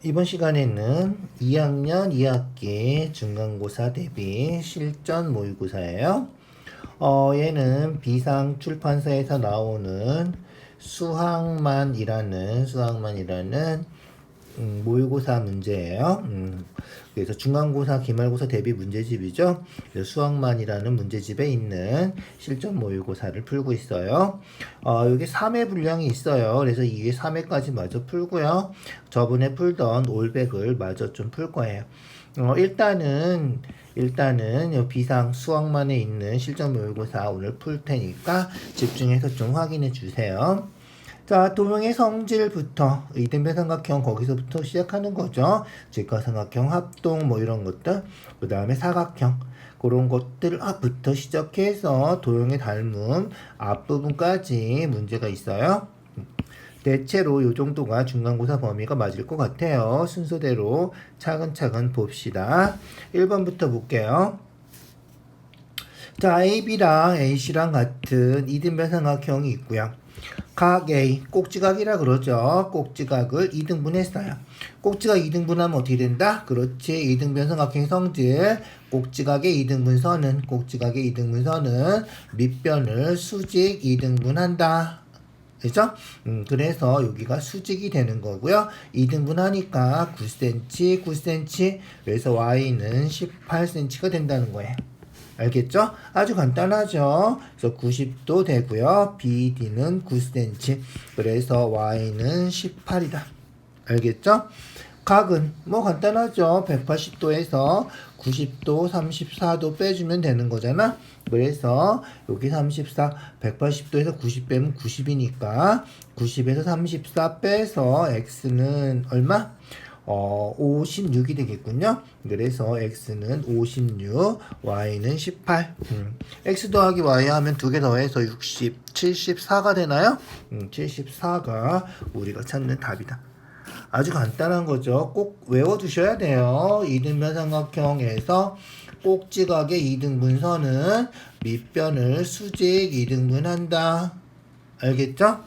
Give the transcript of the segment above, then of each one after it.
이번 시간에는 2학년 2학기 중간고사 대비 실전 모의고사예요. 얘는 비상 출판사에서 나오는 수학만이라는 모의고사 문제예요. 그래서 중간고사, 기말고사 대비 문제집이죠. 그래서 수학만이라는 문제집에 있는 실전 모의고사를 풀고 있어요. 여기 3회 분량이 있어요. 그래서 2회, 3회까지 마저 풀고요. 저번에 풀던 올백을 마저 좀 풀 거예요. 일단은 비상 수학만에 있는 실전 모의고사 오늘 풀 테니까 집중해서 좀 확인해 주세요. 자, 도형의 성질부터 이등변 삼각형 거기서부터 시작하는 거죠. 직각삼각형, 합동 뭐 이런 것들. 그 다음에 사각형 그런 것들부터 시작해서 도형의 닮음 앞부분까지 문제가 있어요. 대체로 이 정도가 중간고사 범위가 맞을 것 같아요. 순서대로 차근차근 봅시다. 1번부터 볼게요. 자, AB랑 AC랑 같은 이등변 삼각형이 있고요. 각 A, 꼭지각이라 그러죠. 꼭지각을 2등분했어요. 꼭지각 2등분하면 어떻게 된다? 그렇지. 2등변 삼각형 성질. 꼭지각의 2등분선은 밑변을 수직 2등분한다. 그죠? 그래서 여기가 수직이 되는 거고요. 2등분 하니까 9cm, 9cm. 그래서 y는 18cm가 된다는 거예요. 알겠죠? 아주 간단하죠? 그래서 90도 되고요. BD는 9cm. 그래서 y는 18이다. 알겠죠? 각은 뭐 간단하죠. 180도에서 90도, 34도 빼주면 되는 거잖아. 그래서 여기 34, 180도에서 90 빼면 90이니까 90에서 34 빼서 x는 얼마? 56이 되겠군요. 그래서 x는 56, y는 18. x 더하기 y 하면 두 개 더해서 60, 74가 되나요? 74가 우리가 찾는 답이다. 아주 간단한 거죠. 꼭 외워두셔야 돼요. 이등변 삼각형에서 꼭지각의 2등분선은 밑변을 수직 2등분한다. 알겠죠?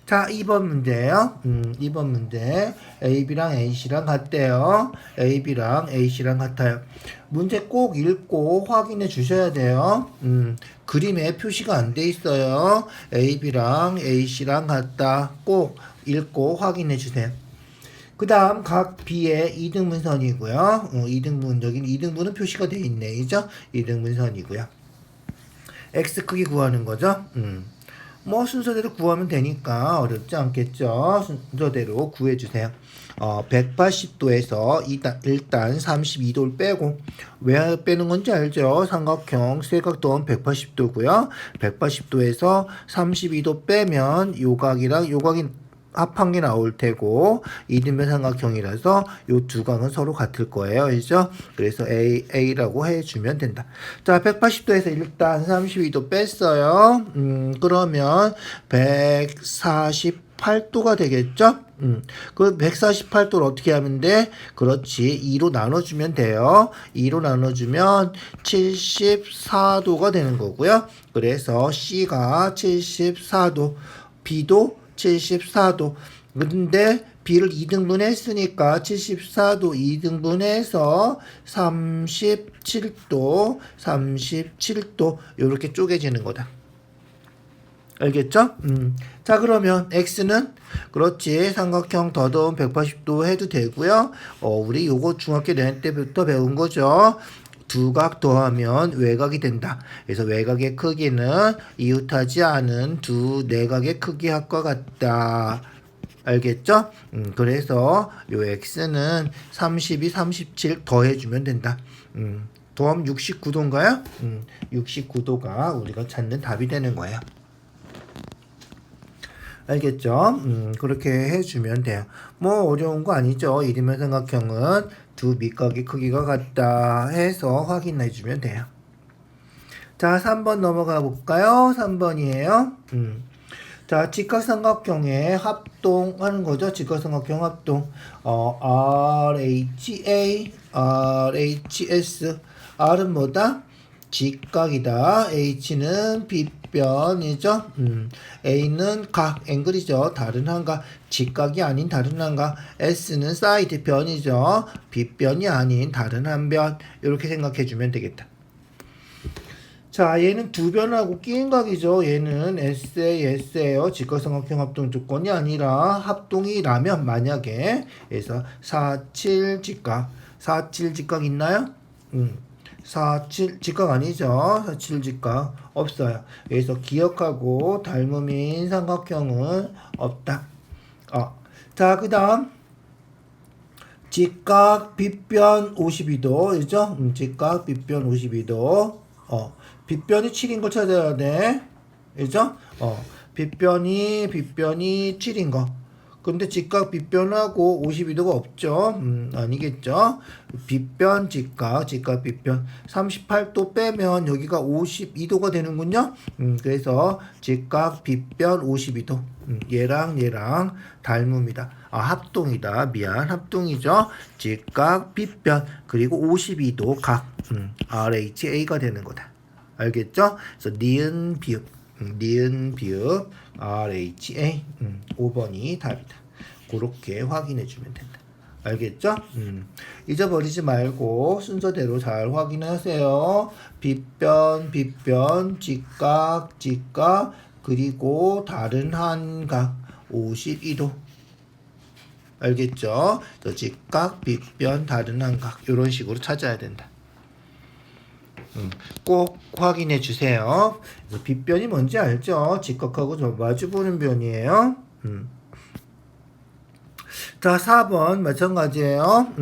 자, 2번 문제예요. 2번 문제. AB랑 AC랑 같대요. AB랑 AC랑 같아요. 문제 꼭 읽고 확인해 주셔야 돼요. 그림에 표시가 안 돼 있어요. AB랑 AC랑 같다. 꼭 읽고 확인해 주세요. 그 다음 각 B의 2등분선이고요. 2등분은 표시가 돼 있네. 이죠? 2등분선이고요. X 크기 구하는 거죠. 뭐 순서대로 구하면 되니까 어렵지 않겠죠. 순서대로 구해주세요. 180도에서 일단 32도를 빼고 왜 빼는 건지 알죠? 삼각형 세각도는 180도고요. 180도에서 32도 빼면 요각이랑 요각이 합한 게 나올 테고 이등변 삼각형이라서 요 두 각은 서로 같을 거예요. 그죠? 그래서 A라고 해주면 된다. 자, 180도에서 일단 32도 뺐어요. 그러면 148도가 되겠죠? 그 148도를 어떻게 하면 돼? 그렇지. 2로 나눠주면 돼요. 2로 나눠주면 74도가 되는 거고요. 그래서 C가 74도, B도 74도. 근데 B를 2등분 했으니까 74도 2등분해서 37도 이렇게 쪼개지는 거다. 알겠죠? 자, 그러면 X는 그렇지. 삼각형 더더운 180도 해도 되고요. 우리 요거 중학교 내년 때부터 배운 거죠. 두 각 더하면 외곽이 된다. 그래서 외곽의 크기는 이웃하지 않은 두 내각의 크기 합과 같다. 알겠죠? 그래서 요 x는 32, 37 더해주면 된다. 더하면 69도인가요? 69도가 우리가 찾는 답이 되는 거예요. 알겠죠? 그렇게 해주면 돼요. 뭐 어려운 거 아니죠. 이등변 삼각형은 두 밑각의 크기가 같다 해서 확인해주면 돼요. 자, 3번 넘어가 볼까요? 3번이에요. 자, 직각삼각형의 합동하는 거죠. 직각삼각형 합동. RHA, RHS. R은 뭐다? 직각이다. H는 빗변이죠. A는 각, 앵글이죠. 다른 한각, 직각이 아닌 다른 한각. S는 사이드 변이죠. 빗변이 아닌 다른 한 변. 이렇게 생각해 주면 되겠다. 자, 얘는 두 변하고 끼인 각이죠. 얘는 S예요. 직각삼각형 합동 조건이 아니라 합동이라면 만약에 그래서 47 직각. 47 직각 있나요? 47 직각 아니죠. 47 직각 없어요. 그래서 기억하고 닮음인 삼각형은 없다. 자, 그 다음 직각 빗변 52도 그죠? 직각 빗변 52도 빗변이 7인 걸 찾아야 돼. 그죠? 빗변이 7인 거. 근데 직각 빗변하고 52도가 없죠. 아니겠죠. 빗변 직각 빗변 38도 빼면 여기가 52도가 되는군요. 그래서 직각 빗변 52도. 얘랑 닮음이다. 합동이다. 미안. 합동이죠. 직각 빗변 그리고 52도 각 RHA가 되는 거다. 알겠죠? 그래서 니은 비읍 RHA 5번이 답이다. 그렇게 확인해 주면 된다. 알겠죠? 잊어버리지 말고 순서대로 잘 확인하세요. 빗변 직각 그리고 다른 한각 52도. 알겠죠? 직각 빗변 다른 한각 이런 식으로 찾아야 된다. 꼭 확인해 주세요. 그래서 빗변이 뭔지 알죠? 직각하고 마주보는 변이에요. 자, 4번 마찬가지예요.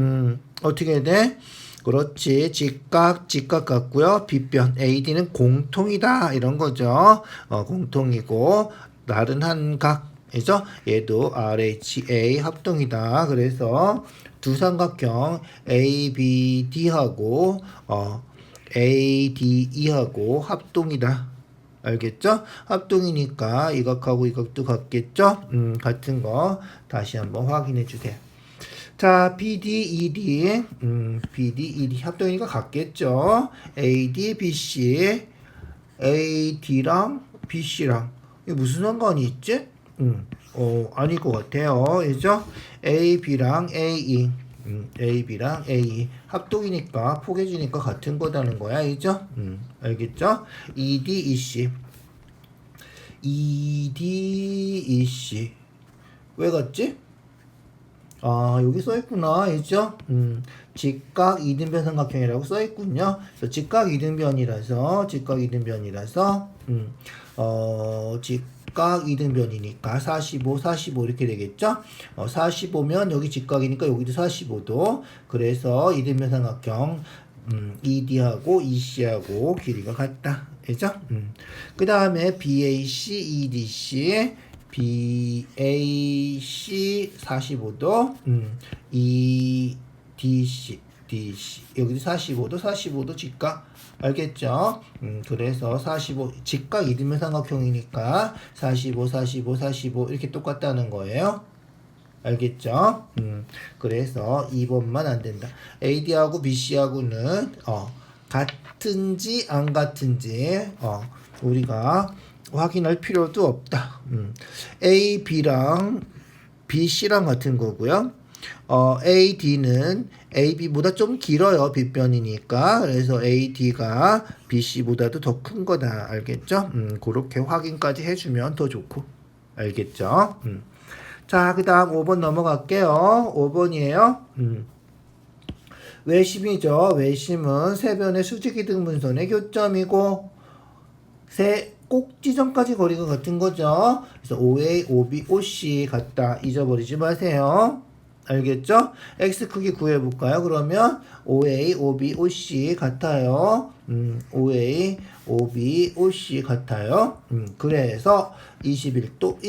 어떻게 돼? 그렇지. 직각 같고요. 빗변 AD는 공통이다 이런 거죠. 공통이고 다른 한각이죠. 얘도 RHA 합동이다. 그래서 두 삼각형 ABD하고 ADE하고 합동이다. 알겠죠? 합동이니까 이 각하고 이 각도 같겠죠? 같은 거 다시 한번 확인해 주세요. 자, BD, ED 합동이니까 같겠죠? AD, BC, AD랑 BC랑 이게 무슨 상관이 있지? 아닐 것 같아요. 그죠? AB랑 AE AB랑 AE 합동이니까 포개지니까 같은 거다는 거야. 알죠? 알겠죠? ED, EC 왜 같지? 여기 써있구나. 알죠? 직각 이등변 삼각형이라고 써있군요. 그래서 직각 이등변이라서 직각 이등변이니까 45 이렇게 되겠죠? 45면 여기 직각이니까 여기도 45도. 그래서 이등변 삼각형 ED하고 EC하고 길이가 같다. 그죠? 그 다음에 BAC, EDC BAC 45도 EDC 여기도 45도 직각. 알겠죠? 그래서 45 직각 이등변 삼각형이니까 45 이렇게 똑같다는 거예요. 알겠죠? 그래서 2번만 안 된다. AD하고 BC하고는 같은지 안 같은지 우리가 확인할 필요도 없다. A, B랑 BC랑 같은 거고요. AD는 AB보다 좀 길어요. 빗변이니까. 그래서 AD가 BC보다도 더 큰 거다. 알겠죠? 그렇게 확인까지 해주면 더 좋고. 알겠죠? 자, 그 다음 5번 넘어갈게요. 5번이에요. 외심이죠. 외심은 세 변의 수직이등 분선의 교점이고 세 꼭지점까지 거리가 같은 거죠. 그래서 OA, OB, OC 같다. 잊어버리지 마세요. 알겠죠? X 크기 구해볼까요? 그러면 OA, OB, OC 같아요. OA, OB, OC 같아요. 그래서 21도,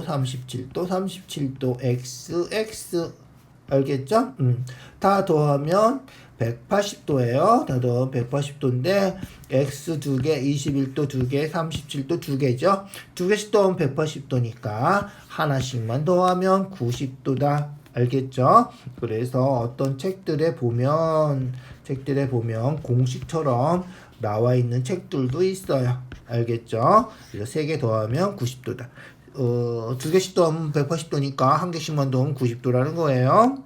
37도, X. 알겠죠? 다 더하면 180도예요. 다 더하면 180도인데 X 2개, 21도 2개, 37도 2개죠. 2개씩 더하면 180도니까 하나씩만 더하면 90도다. 알겠죠? 그래서 어떤 책들에 보면 공식처럼 나와 있는 책들도 있어요. 알겠죠? 그래서 3개 더하면 90도다. 2개씩 더하면 180도니까 한 개씩만 더하면 90도라는 거예요.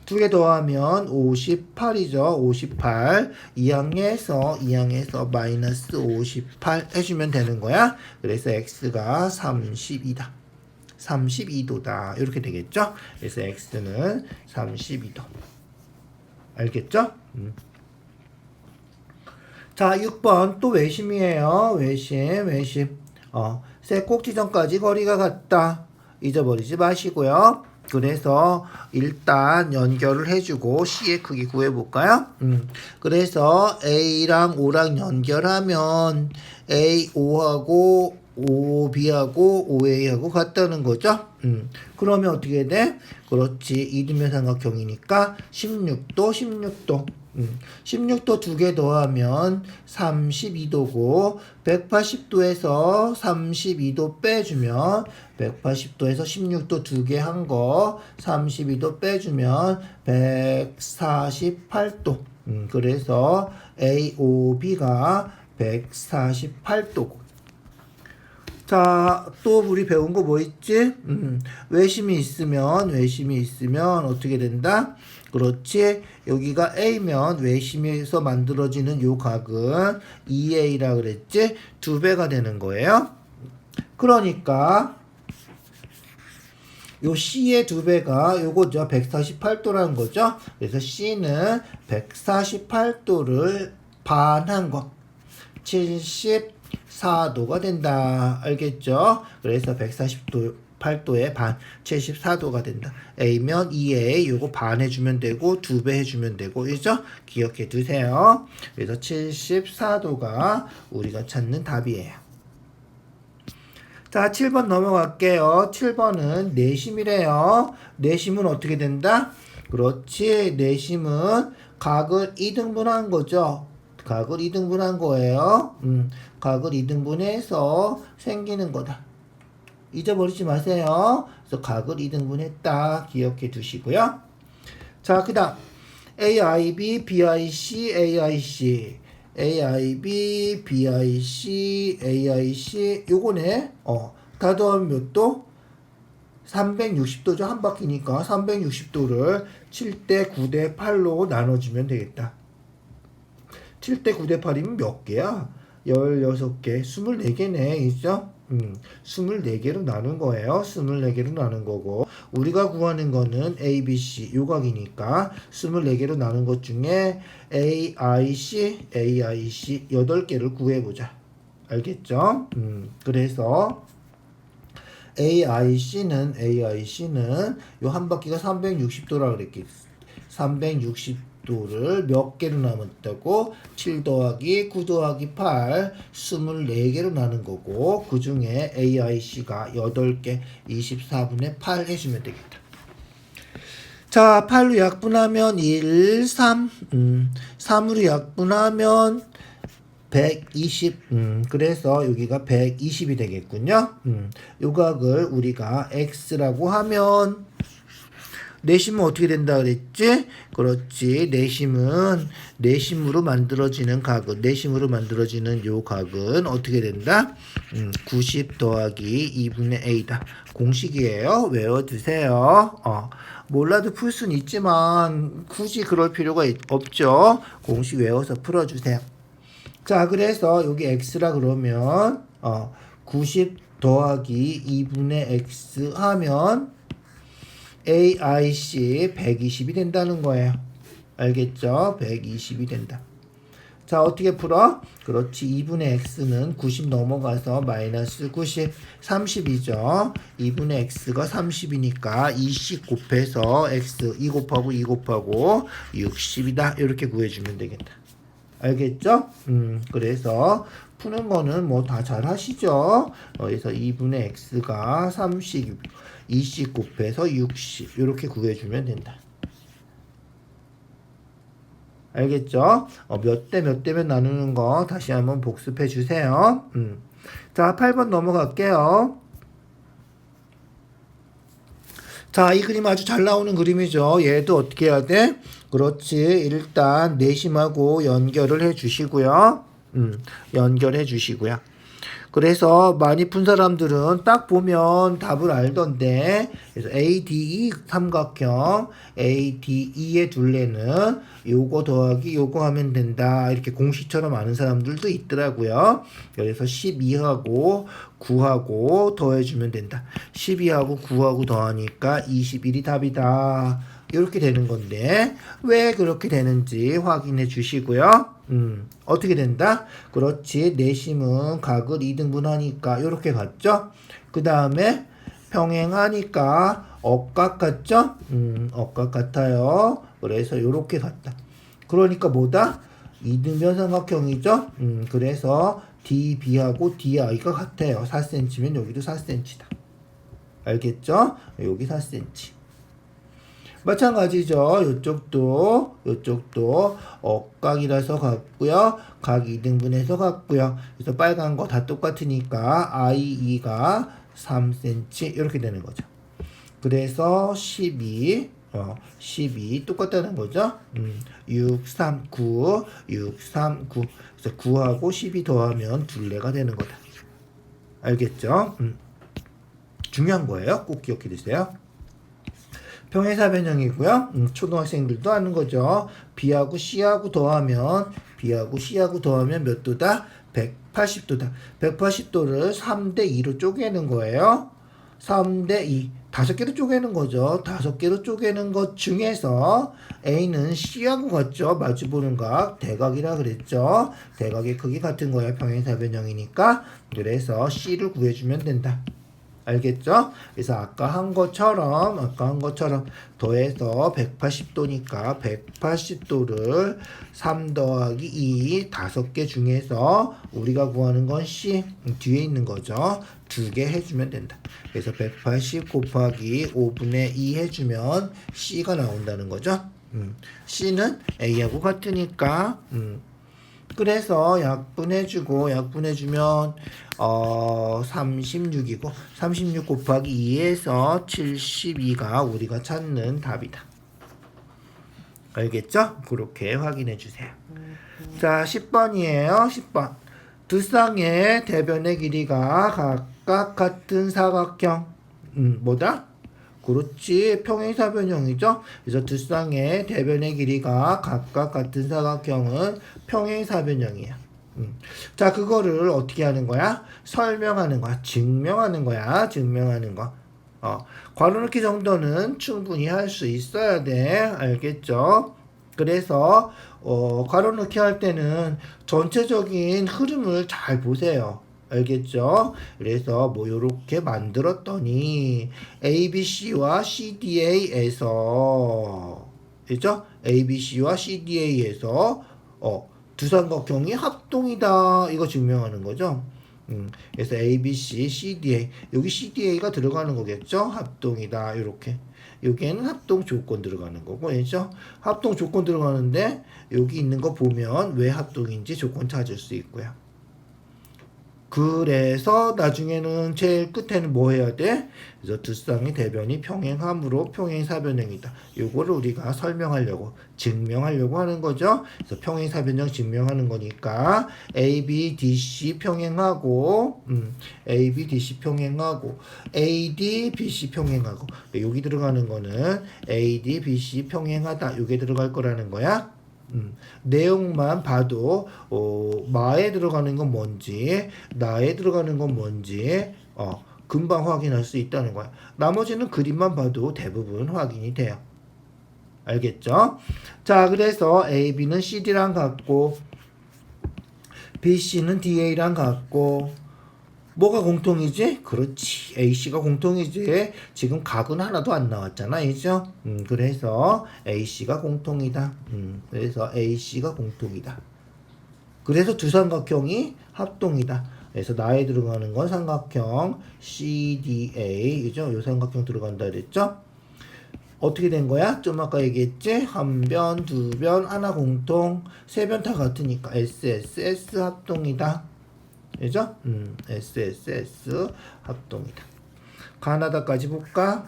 2개 더하면 58이죠. 58. 2항에서 마이너스 58 해주면 되는 거야. 그래서 x가 32다. 32도다. 이렇게 되겠죠? 그래서 x는 32도. 알겠죠? 자, 6번 또 외심이에요. 외심. 세 꼭지점까지 거리가 같다. 잊어버리지 마시고요. 그래서 일단 연결을 해주고 C의 크기 구해볼까요? 그래서 A랑 O랑 연결하면 A, O하고 OB하고 OA하고 같다는 거죠. 그러면 어떻게 돼? 그렇지. 이등변 삼각형이니까 16도. 16도 2개 더하면 32도고 180도에서 32도 빼주면 180도에서 16도 2개 한 거 32도 빼주면 148도. 그래서 AOB가 148도고. 자, 또 우리 배운 거 뭐 있지? 외심이 있으면 어떻게 된다? 그렇지. 여기가 A면 외심에서 만들어지는 요 각은 2A라 그랬지? 2배가 되는 거예요. 그러니까 요 C의 2배가 요거죠. 148도라는 거죠. 그래서 C는 148도를 반한 거. 74도가 된다. 알겠죠? 그래서 148도의 반, 74도가 된다. A면 2A, 요거 반 해주면 되고, 2배 해주면 되고, 그죠? 기억해 두세요. 그래서 74도가 우리가 찾는 답이에요. 자, 7번 넘어갈게요. 7번은 내심이래요. 내심은 어떻게 된다? 그렇지. 내심은 각을 2등분한 거죠. 각을 2등분한 거예요. 각을 2등분해서 생기는 거다. 잊어버리지 마세요. 그래서 각을 2등분했다. 기억해 두시고요. 자, 그 다음 AIB, BIC, AIC. AIB, BIC, AIC. 요거네. 다 더하면 몇 도? 360도죠. 한 바퀴니까 360도를 7대 9대 8로 나눠주면 되겠다. 7대 9대 8이면 몇 개야? 16개, 24개네, 있죠? 24개로 나눈 거예요. 24개로 나눈 거고, 우리가 구하는 거는 ABC, 요각이니까 24개로 나눈 것 중에 AIC 8개를 구해보자. 알겠죠? 그래서 AIC는 요 한 바퀴가 360도라 그랬겠지. 360도를 몇 개로 나눴다고? 7 더하기 9 더하기 8, 24개로 나눈 거고, 그 중에 AIC가 8개, 24분의 8 해주면 되겠다. 자, 8로 약분하면 1, 3, 3으로 약분하면 120, 그래서 여기가 120이 되겠군요. 요 각을 우리가 X라고 하면, 내심은 어떻게 된다 그랬지? 그렇지. 내심으로 만들어지는 각은, 내심으로 만들어지는 요 각은 어떻게 된다? 90 더하기 2분의 A다. 공식이에요. 외워두세요. 몰라도 풀 수는 있지만 굳이 그럴 필요가 없죠. 공식 외워서 풀어주세요. 자, 그래서 여기 X라 그러면 90 더하기 2분의 X 하면 AIC 120이 된다는 거예요. 알겠죠? 120이 된다. 자, 어떻게 풀어? 그렇지. 2분의 X는 90 넘어가서 마이너스 90, 30이죠. 2분의 X가 30이니까 2씩 곱해서 X 2 곱하고 2 곱하고 60이다. 이렇게 구해주면 되겠다. 알겠죠? 그래서 푸는 거는 뭐 다 잘 하시죠? 그래서 2분의 X가 30, 2씩 곱해서 60 이렇게 구해주면 된다. 알겠죠? 몇 대 몇 대면 나누는 거 다시 한번 복습해 주세요. 자, 8번 넘어갈게요. 자, 이 그림 아주 잘 나오는 그림이죠. 얘도 어떻게 해야 돼? 그렇지. 일단 내심하고 연결을 해 주시고요. 연결해 주시고요. 그래서 많이 푼 사람들은 딱 보면 답을 알던데, 그래서 ADE 삼각형, ADE의 둘레는 요거 더하기 요거 하면 된다. 이렇게 공식처럼 아는 사람들도 있더라고요. 그래서 12하고 9하고 더해주면 된다. 12하고 9하고 더하니까 21이 답이다. 이렇게 되는 건데 왜 그렇게 되는지 확인해 주시고요. 어떻게 된다? 그렇지. 내심은 각을 2등분 하니까 이렇게 갔죠? 그 다음에 평행하니까 억각 같죠? 억각 같아요. 그래서 이렇게 갔다. 그러니까 뭐다? 2등변 삼각형이죠? 그래서 DB하고 DI가 같아요. 4cm면 여기도 4cm다. 알겠죠? 여기 4cm. 마찬가지죠. 요쪽도 억각이라서 같고요. 각 2등분해서 같고요. 그래서 빨간 거 다 똑같으니까 IE가 3cm 이렇게 되는 거죠. 그래서 12 똑같다는 거죠. 6, 3, 9 그래서 9하고 12 더하면 둘레가 되는 거다. 알겠죠? 중요한 거예요. 꼭 기억해 두세요. 평행사변형이고요. 초등학생들도 아는 거죠. B하고 C하고 더하면 몇 도다? 180도다. 180도를 3대 2로 쪼개는 거예요. 3대 2. 5개로 쪼개는 거죠. 5개로 쪼개는 것 중에서 A는 C하고 같죠. 마주보는 각 대각이라 그랬죠. 대각의 크기 같은 거예요. 평행사변형이니까. 그래서 C를 구해주면 된다. 알겠죠? 그래서 아까 한 것처럼 더해서 180도니까 180도를 3 더하기 2 5개 중에서 우리가 구하는 건 C 뒤에 있는 거죠. 2개 해주면 된다. 그래서 180 곱하기 5분의 2 해주면 C가 나온다는 거죠. C는 A하고 같으니까 그래서 약분해주면 36이고 36 곱하기 2에서 72가 우리가 찾는 답이다. 알겠죠? 그렇게 확인해 주세요. 자, 10번이에요. 10번. 두 쌍의 대변의 길이가 각각 같은 사각형. 뭐다? 그렇지. 평행사변형이죠. 그래서 두 쌍의 대변의 길이가 각각 같은 사각형은 평행사변형이야. 자, 그거를 어떻게 하는 거야? 설명하는 거야. 증명하는 거야. 증명하는 거. 괄호넣기 정도는 충분히 할 수 있어야 돼. 알겠죠? 그래서 괄호넣기 할 때는 전체적인 흐름을 잘 보세요. 알겠죠? 그래서 뭐 요렇게 만들었더니 ABC와 CDA에서 그죠? ABC와 CDA에서 두 삼각형이 합동이다. 이거 증명하는 거죠. 그래서 ABC, CDA 여기 CDA가 들어가는 거겠죠? 합동이다. 이렇게 여기에는 합동 조건 들어가는 거고, 그렇죠? 합동 조건 들어가는데 여기 있는 거 보면 왜 합동인지 조건 찾을 수 있고요. 그래서 나중에는 제일 끝에는 뭐 해야 돼? 그래서 두 쌍의 대변이 평행함으로 평행사변형이다. 요거를 우리가 설명하려고, 증명하려고 하는 거죠. 그래서 평행사변형 증명하는 거니까 AB, DC 평행하고 AB, DC 평행하고 AD, BC 평행하고 여기 들어가는 거는 AD, BC 평행하다. 요게 들어갈 거라는 거야. 내용만 봐도 마에 들어가는 건 뭔지 나에 들어가는 건 뭔지 금방 확인할 수 있다는 거야. 나머지는 그림만 봐도 대부분 확인이 돼요. 알겠죠? 자, 그래서 AB는 CD랑 같고 BC는 DA랑 같고 뭐가 공통이지? 그렇지. AC가 공통이지. 지금 각은 하나도 안 나왔잖아. 이죠? 그래서 AC가 공통이다. 그래서 AC가 공통이다. 그래서 두 삼각형이 합동이다. 그래서 나에 들어가는 건 삼각형 CDA. 그죠? 요 삼각형 들어간다 그랬죠? 어떻게 된 거야? 좀 아까 얘기했지? 한 변, 두 변, 하나 공통, 세 변 다 같으니까 SSS 합동이다. 그죠? SSS 합동이다. 가나다까지 볼까?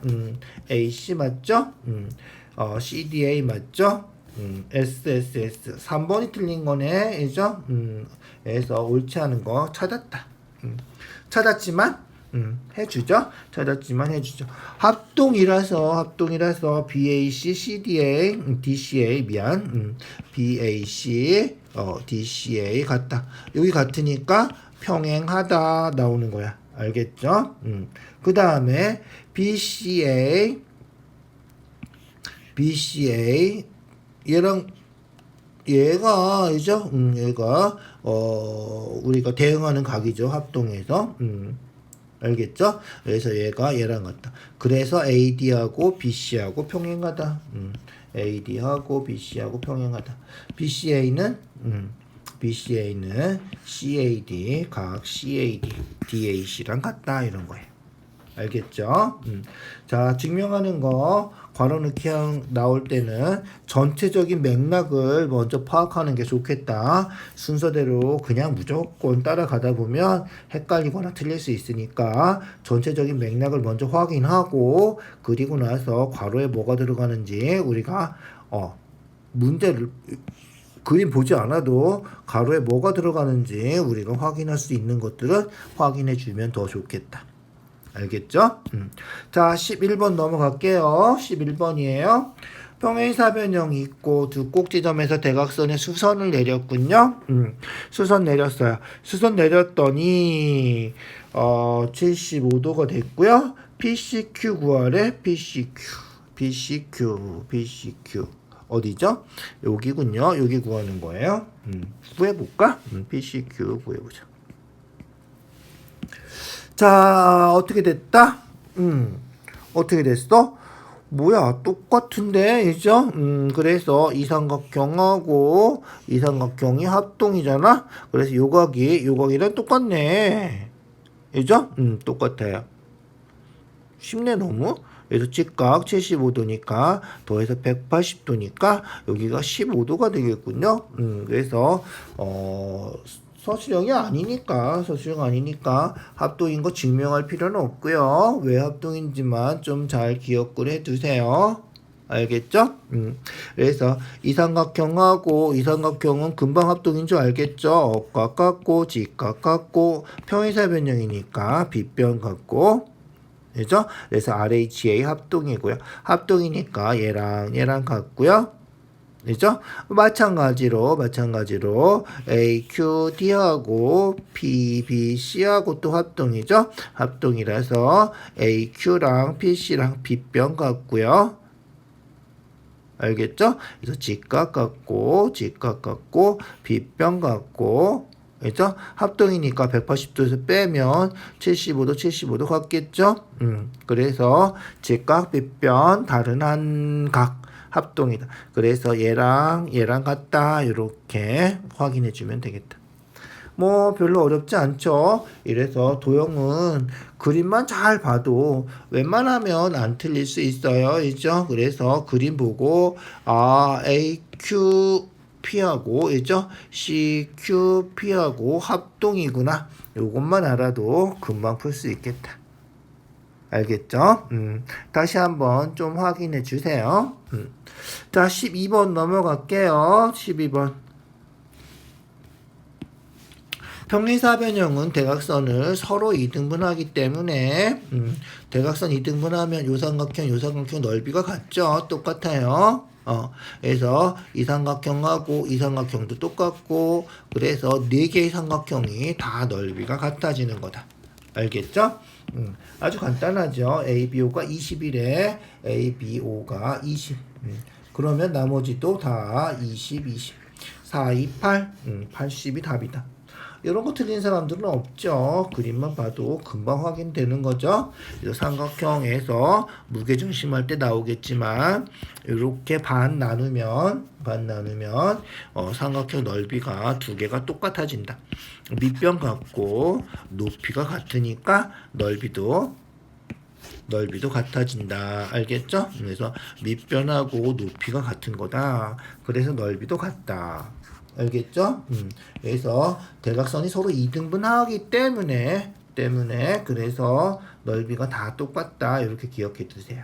AC 맞죠? CDA 맞죠? SSS 3번이 틀린 거네. 그죠? 그래서 옳지 않은 거 찾았다. 찾았지만 해주죠. 찾았지만 해주죠. 합동이라서 BAC, CDA, DCA 미안. BAC, DCA 같다. 여기 같으니까 평행하다 나오는 거야. 알겠죠? 그 다음에 BCA 얘랑 얘가 이죠? 얘가 우리가 대응하는 각이죠. 합동해서. 알겠죠? 그래서 얘가 얘랑 같다. 그래서 AD하고 BC하고 평행하다. AD하고 BC하고 평행하다. BCA는 CAD, 각 CAD, DAC랑 같다. 이런 거예요. 알겠죠? 자, 증명하는 거 괄호 넣기 나올 때는 전체적인 맥락을 먼저 파악하는 게 좋겠다. 순서대로 그냥 무조건 따라가다 보면 헷갈리거나 틀릴 수 있으니까 전체적인 맥락을 먼저 확인하고 그리고 나서 괄호에 뭐가 들어가는지 우리가 문제를 그림 보지 않아도 괄호에 뭐가 들어가는지 우리가 확인할 수 있는 것들은 확인해 주면 더 좋겠다. 알겠죠? 자, 11번 넘어갈게요. 11번이에요. 평행사 변형이 있고 두 꼭지점에서 대각선의 수선을 내렸군요. 수선 내렸어요. 수선 내렸더니 75도가 됐고요. PCQ 구하래. PCQ 어디죠? 여기군요. 여기 구하는 거예요. 구해볼까? PCQ 구해보자. 자, 어떻게 됐다? 어떻게 됐어? 뭐야, 똑같은데, 그죠? 그래서 이 삼각형이 합동이잖아? 그래서 요각이랑 똑같네. 그죠? 똑같아요. 쉽네, 너무? 그래서 직각 75도니까 더해서 180도니까 여기가 15도가 되겠군요. 그래서, 서술형이 아니니까 합동인 거 증명할 필요는 없고요. 왜 합동인지만 좀 잘 기억을 해두세요. 알겠죠? 그래서 이 삼각형은 금방 합동인 줄 알겠죠? 억각 같고 직각 같고 평행사 변형이니까 빗변 같고 그죠? 그래서 RHA 합동이고요. 합동이니까 얘랑 같고요. 그죠? 마찬가지로 AQD하고 PBC하고 또 합동이죠? 합동이라서 AQ랑 PC랑 빗변 같고요. 알겠죠? 그래서 직각 같고 빗변 같고 그죠? 합동이니까 180도에서 빼면 75도 같겠죠? 그래서 직각 빗변 다른 한 각 합동이다. 그래서 얘랑 같다. 이렇게 확인해 주면 되겠다. 뭐 별로 어렵지 않죠. 이래서 도형은 그림만 잘 봐도 웬만하면 안 틀릴 수 있어요. 그죠? 그래서 그림 보고 AQP하고 그죠? CQP하고 합동이구나. 요것만 알아도 금방 풀 수 있겠다. 알겠죠? 다시 한번 좀 확인해 주세요. 자, 12번 넘어갈게요. 12번. 평행사 변형은 대각선을 서로 이등분하기 때문에 대각선 이등분하면 요 삼각형 넓이가 같죠? 똑같아요. 그래서 이 삼각형하고 이 삼각형도 똑같고 그래서 4개의 삼각형이 다 넓이가 같아지는 거다. 알겠죠? 아주 간단하죠. ABO가 21에 ABO가 20. 그러면 나머지도 다 20. 4, 2, 8. 80이 답이다. 이런 거 틀린 사람들은 없죠. 그림만 봐도 금방 확인되는 거죠. 삼각형에서 무게중심 할 때 나오겠지만 이렇게 반 나누면 삼각형 넓이가 두 개가 똑같아진다. 밑변 같고 높이가 같으니까 넓이도 같아진다. 알겠죠? 그래서 밑변하고 높이가 같은 거다. 그래서 넓이도 같다. 알겠죠? 그래서 대각선이 서로 이등분하기 때문에 때문에 그래서 넓이가 다 똑같다. 이렇게 기억해 두세요.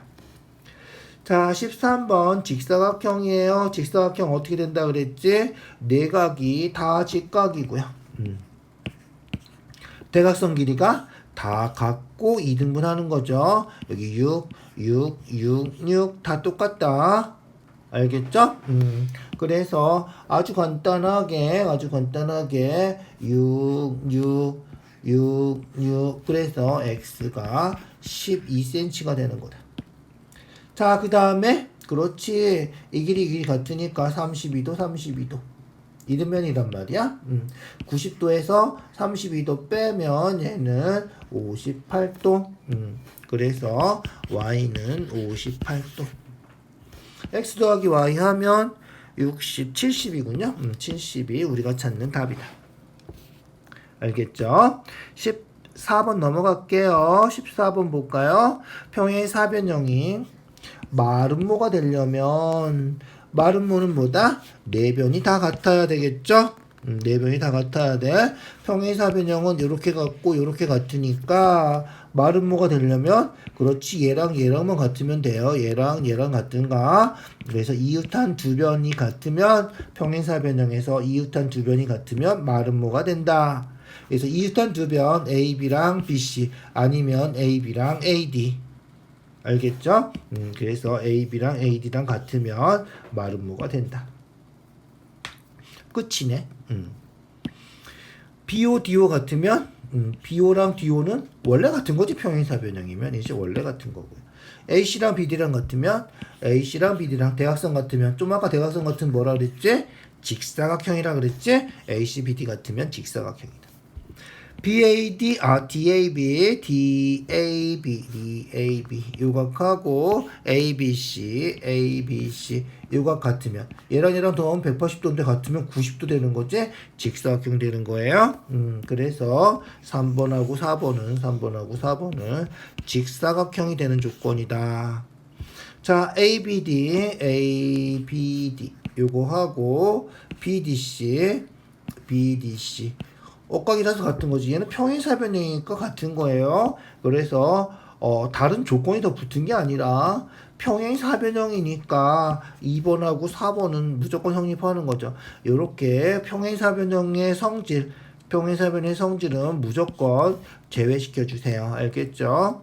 자, 13번 직사각형이에요. 직사각형 어떻게 된다 그랬지? 내각이 다 직각이고요. 대각선 길이가 다 같고 2등분 하는 거죠. 여기 6, 6 다 똑같다. 알겠죠? 그래서 아주 간단하게 6 그래서 x가 12cm가 되는 거다. 자, 그 다음에 그렇지. 이 길이 같으니까 32도 이등변이란 말이야. 90도에서 32도 빼면 얘는 58도. 그래서 y는 58도. x 더하기 y 하면 60, 70이군요. 70이 우리가 찾는 답이다. 알겠죠? 14번 넘어갈게요. 14번 볼까요? 평행 사변형이 마름모가 되려면 마름모는 뭐다? 네 변이 다 같아야 되겠죠? 네 변이 다 같아야 돼. 평행 사변형은 이렇게 같고 이렇게 같으니까 마름모가 되려면 그렇지 얘랑 얘랑만 같으면 돼요. 얘랑 얘랑 같은가? 그래서 이웃한 두 변이 같으면 평행 사변형에서 이웃한 두 변이 같으면 마름모가 된다. 그래서 이웃한 두 변 AB랑 BC 아니면 AB랑 AD 알겠죠? 그래서 AB랑 AD랑 같으면 마름모가 된다. 끝이네. BO, DO 같으면 BO랑 DO는 원래 같은 거지. 평행사변형이면 이제 원래 같은 거고요. AC랑 BD랑 같으면 AC랑 BD랑 대각선 같으면 좀 아까 대각선 같은 뭐라 그랬지? 직사각형이라 그랬지? AC, BD 같으면 직사각형이다. BAD, DAB, DAB 요각하고 ABC 요각 같으면 얘랑 얘랑 더하면 180도인데 같으면 90도 되는 거지? 직사각형 되는 거예요. 그래서 3번하고 4번은 직사각형이 되는 조건이다. 자, ABD 요거 하고 BDC 억각이라서 같은 거지. 얘는 평행사변형이니까 같은 거예요. 그래서 다른 조건이 더 붙은 게 아니라 평행사변형이니까 2번하고 4번은 무조건 성립하는 거죠. 이렇게 평행사변형의 성질은 무조건 제외시켜 주세요. 알겠죠?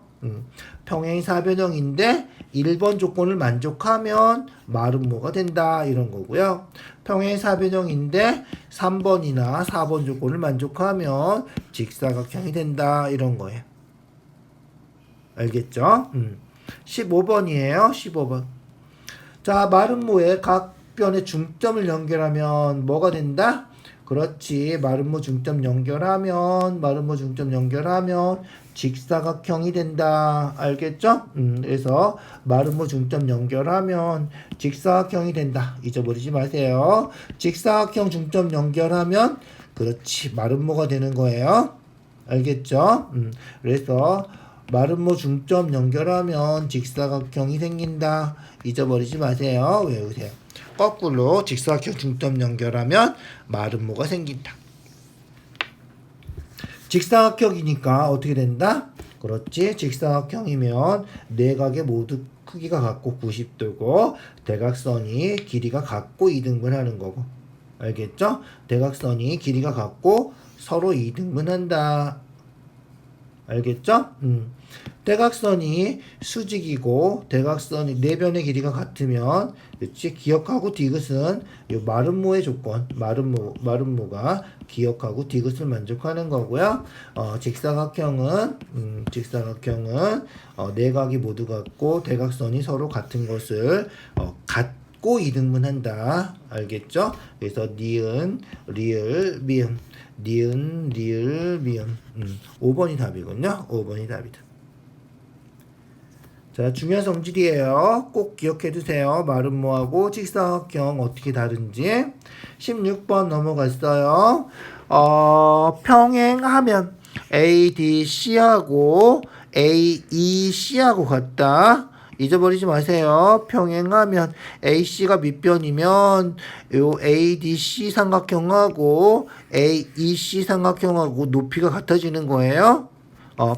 평행사변형인데 1번 조건을 만족하면 마름모가 된다 이런 거고요. 평행사변형인데 3번이나 4번 조건을 만족하면 직사각형이 된다 이런 거예요. 알겠죠? 15번이에요. 15번. 자, 마름모의 각 변의 중점을 연결하면 뭐가 된다? 그렇지. 마름모 중점 연결하면 직사각형이 된다. 알겠죠? 그래서 마름모 중점 연결하면 직사각형이 된다. 잊어버리지 마세요. 직사각형 중점 연결하면 그렇지. 마름모가 되는 거예요. 알겠죠? 그래서 마름모 중점 연결하면 직사각형이 생긴다. 잊어버리지 마세요. 외우세요. 거꾸로 직사각형 중점 연결하면 마름모가 생긴다. 직사각형이니까 어떻게 된다? 그렇지. 직사각형이면 내각의 모두 크기가 같고 90도고 대각선이 길이가 같고 2등분 하는 거고. 알겠죠? 대각선이 길이가 같고 서로 2등분 한다. 알겠죠? 대각선이 수직이고 대각선이 네 변의 길이가 같으면 그렇지 기억하고 디귿은 이 마름모의 조건 마름모가 기억하고 디귿을 만족하는 거고요. 직사각형은 내각이 모두 같고 대각선이 서로 같은 것을 같고 2등분 한다. 알겠죠? 그래서 니은 리을 미음 5번이 답이군요. 5번이 답이다. 자, 중요한 성질이에요. 꼭 기억해 두세요. 마름모하고 직사각형 어떻게 다른지. 16번 넘어갔어요. 평행하면 ADC하고 AEC하고 같다. 잊어버리지 마세요. 평행하면 AC가 밑변이면 요 ADC 삼각형하고 AEC 삼각형하고 높이가 같아지는 거예요.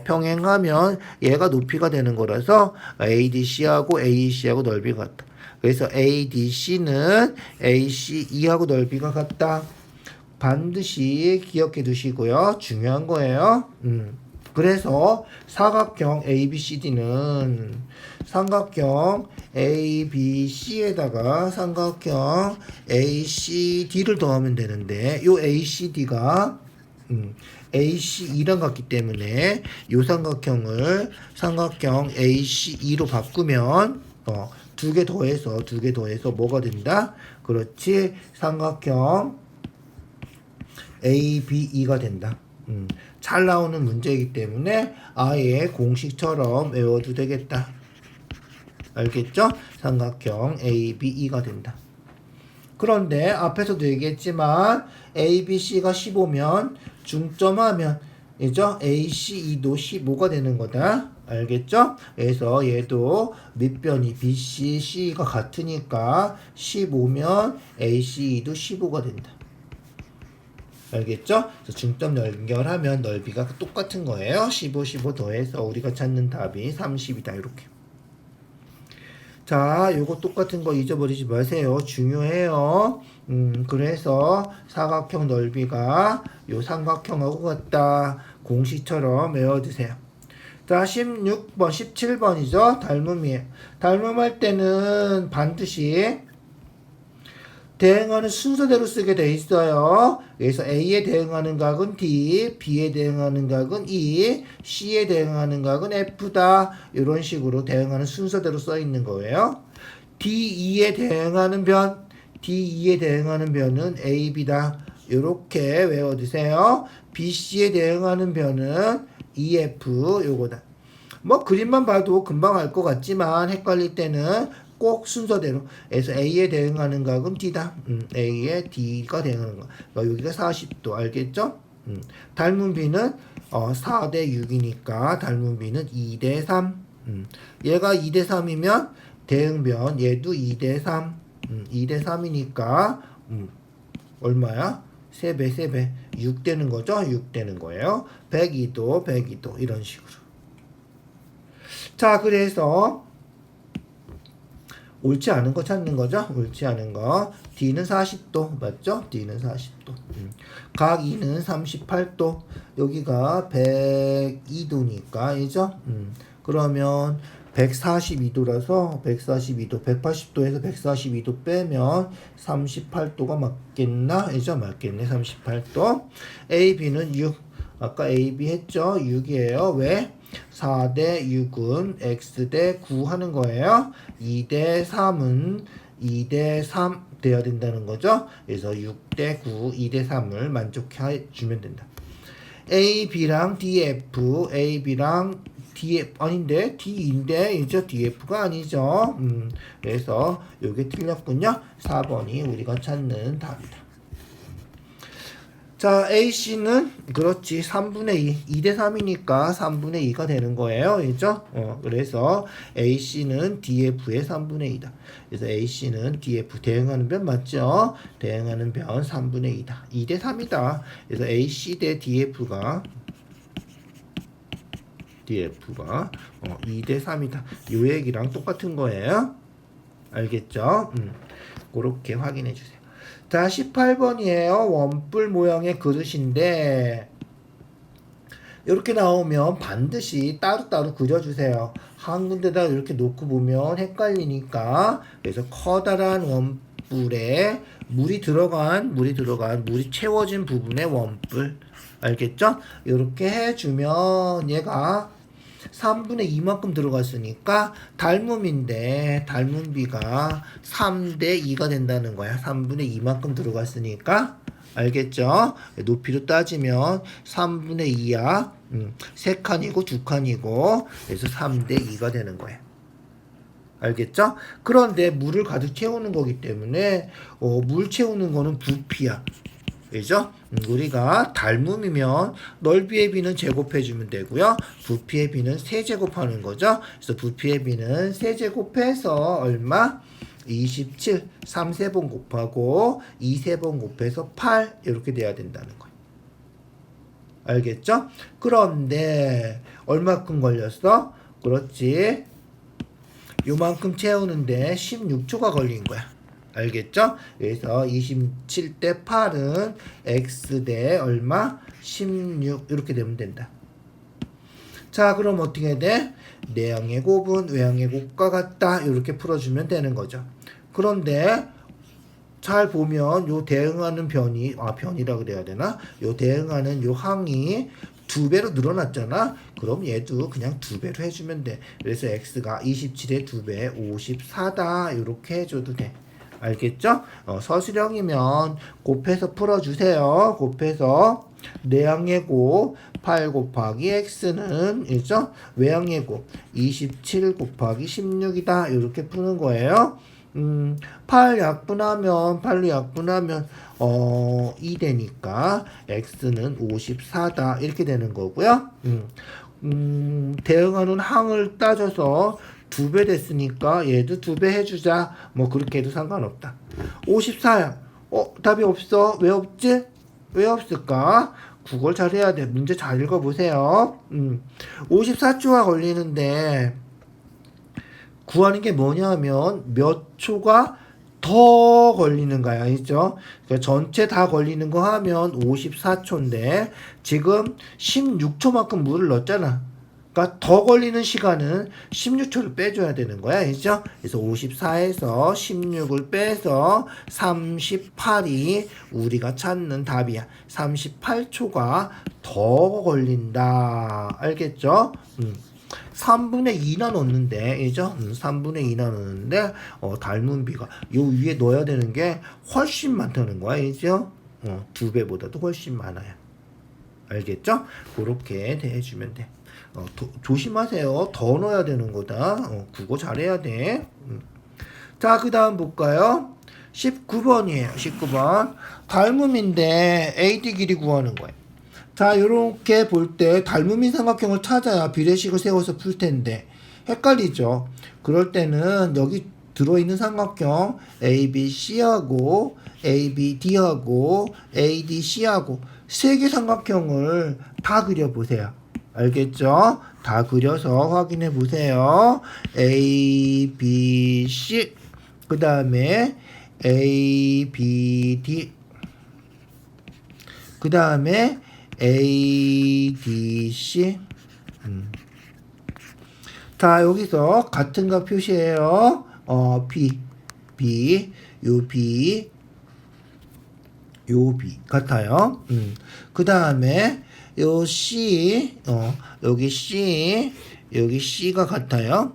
평행하면 얘가 높이가 되는 거라서 ADC하고 AEC하고 넓이가 같다. 그래서 ADC는 ACE하고 넓이가 같다. 반드시 기억해 두시고요. 중요한 거예요. 그래서 사각형 ABCD는 삼각형 ABC에다가 삼각형 ACD를 더하면 되는데 요 ACD가 ACE랑 같기 때문에 요 삼각형을 삼각형 ACE로 바꾸면 두 개 더해서 뭐가 된다? 그렇지, 삼각형 ABE가 된다. 잘 나오는 문제이기 때문에 아예 공식처럼 외워도 되겠다. 알겠죠? 삼각형 ABE가 된다. 그런데 앞에서도 얘기했지만 ABC가 15면 중점하면 이죠? ACE도 15가 되는 거다. 알겠죠? 그래서 얘도 밑변이 BC, CE가 같으니까 15면 ACE도 15가 된다. 알겠죠? 그래서 중점 연결하면 넓이가 똑같은 거예요. 15, 15 더해서 우리가 찾는 답이 30이다. 이렇게. 자, 요거 똑같은 거 잊어버리지 마세요. 중요해요. 그래서 사각형 넓이가 요 삼각형하고 같다. 공식처럼 외워두세요. 자, 16번, 17번이죠. 닮음이에요. 닮음할 때는 반드시 대응하는 순서대로 쓰게 돼 있어요. 그래서 A에 대응하는 각은 D, B에 대응하는 각은 E, C에 대응하는 각은 F다. 이런 식으로 대응하는 순서대로 써 있는 거예요. DE에 대응하는 변은 AB다. 이렇게 외워두세요. BC에 대응하는 변은 EF, 요거다. 뭐 그림만 봐도 금방 알 것 같지만 헷갈릴 때는 꼭 순서대로. 그래서 A에 대응하는 각은 D다. A에 D가 대응하는 각. 여기가 40도. 알겠죠? 닮은 B는 4대 6이니까 닮은 B는 2대 3. 얘가 2대 3이면 대응변 얘도 2대 3. 2대 3이니까 얼마야? 3배. 6 되는 거죠? 6 되는 거예요. 102도 이런 식으로. 자, 그래서 옳지 않은 거 찾는 거죠? 옳지 않은 거. D는 40도. 맞죠? D는 40도. 각 E는 38도. 여기가 102도니까, 이죠? 그러면 142도라서 180도에서 142도 빼면 38도가 맞겠나? 이죠? 맞겠네. 38도. A, B는 6. 아까 A, B 했죠? 6이에요. 왜? 4대 6은 X대 9 하는 거예요. 2대 3은 2대 3 돼야 된다는 거죠. 그래서 6대 9, 2대 3을 만족해 주면 된다. A, B랑 DF, A, B랑 DF 아닌데 D인데 이제 DF가 아니죠. 그래서 이게 틀렸군요. 4번이 우리가 찾는 답이다. 자, AC는 그렇지 3분의 2, 2대 3이니까 3분의 2가 되는 거예요. 그죠? 그래서 AC는 DF의 3분의 2다. 그래서 AC는 DF 대응하는 변 맞죠? 대응하는 변 3분의 2다. 2대 3이다. 그래서 AC 대 DF가 2대 3이다. 요 얘기랑 똑같은 거예요. 알겠죠? 그렇게 확인해 주세요. 자, 18번이에요. 원뿔 모양의 그릇인데 이렇게 나오면 반드시 따로따로 그려주세요. 한 군데다 이렇게 놓고 보면 헷갈리니까. 그래서 커다란 원뿔에 물이 채워진 부분의 원뿔. 알겠죠? 이렇게 해주면 얘가 3분의 2만큼 들어갔으니까 닮음인데 닮은 B가 3대 2가 된다는 거야. 3분의 2만큼 들어갔으니까. 알겠죠? 높이로 따지면 3분의 2야. 3칸이고 2칸이고 그래서 3대 2가 되는 거야. 알겠죠? 그런데 물을 가득 채우는 거기 때문에 물 채우는 거는 부피야. 그죠? 우리가 닮음이면 넓이의 B는 제곱해주면 되고요. 부피의 B는 세제곱하는 거죠. 그래서 부피의 B는 세제곱해서 얼마? 27. 3세번 곱하고 2세번 곱해서 8 이렇게 돼야 된다는 거예요. 알겠죠? 그런데 얼마큼 걸렸어? 그렇지. 요만큼 채우는데 16초가 걸린 거야. 알겠죠? 그래서 27대 8은 x 대 얼마? 16 이렇게 되면 된다. 자, 그럼 어떻게 돼? 내항의 곱은 외항의 곱과 같다. 이렇게 풀어주면 되는 거죠. 그런데 잘 보면 요 대응하는 변이라 그래야 되나? 요 대응하는 요 항이 2배로 늘어났잖아. 그럼 얘도 그냥 2배로 해주면 돼. 그래서 x가 27의 2배 54다. 이렇게 해줘도 돼. 알겠죠? 서술형이면 곱해서 풀어주세요. 곱해서 내항의 곱 8 곱하기 x는 있죠? 외항의 곱 27 곱하기 16이다. 이렇게 푸는 거예요. 8 약분하면 8로 약분하면 2 되니까 x는 54다. 이렇게 되는 거고요. 대응하는 항을 따져서 2배 됐으니까 얘도 2배 해주자. 뭐 그렇게 해도 상관없다. 54야. 답이 없어. 왜 없지? 왜 없을까? 국어를 잘해야 돼. 문제 잘 읽어보세요. 54초가 걸리는데 구하는 게 뭐냐면 몇 초가 더 걸리는 거야. 알죠? 그러니까 전체 다 걸리는 거 하면 54초인데 지금 16초만큼 물을 넣었잖아. 그러니까 더 걸리는 시간은 16초를 빼줘야 되는 거야. 알죠? 그래서 54에서 16을 빼서 38이 우리가 찾는 답이야. 38초가 더 걸린다. 알겠죠? 3분의 2나 넣는데, 그죠? 3분의 2나 넣는데, 닮은 비가 요 위에 넣어야 되는 게 훨씬 많다는 거야, 그죠? 2배보다도 훨씬 많아요. 알겠죠? 그렇게 대해주면 돼. 조심하세요. 더 넣어야 되는 거다. 국어 잘해야 돼. 자, 그 다음 볼까요? 19번이에요. 19번. 닮음인데 AD 길이 구하는 거예요. 자, 요렇게 볼 때 닮음인 삼각형을 찾아야 비례식을 세워서 풀 텐데 헷갈리죠. 그럴 때는 여기 들어있는 삼각형 ABC하고 ABD하고 ADC하고 세 개 삼각형을 다 그려보세요. 알겠죠? 다 그려서 확인해 보세요. ABC 그 다음에 ABD 그 다음에 ADC 자, 여기서 같은 거 표시해요. B 요 B 같아요. 그 다음에 요 C 여기 C가 같아요.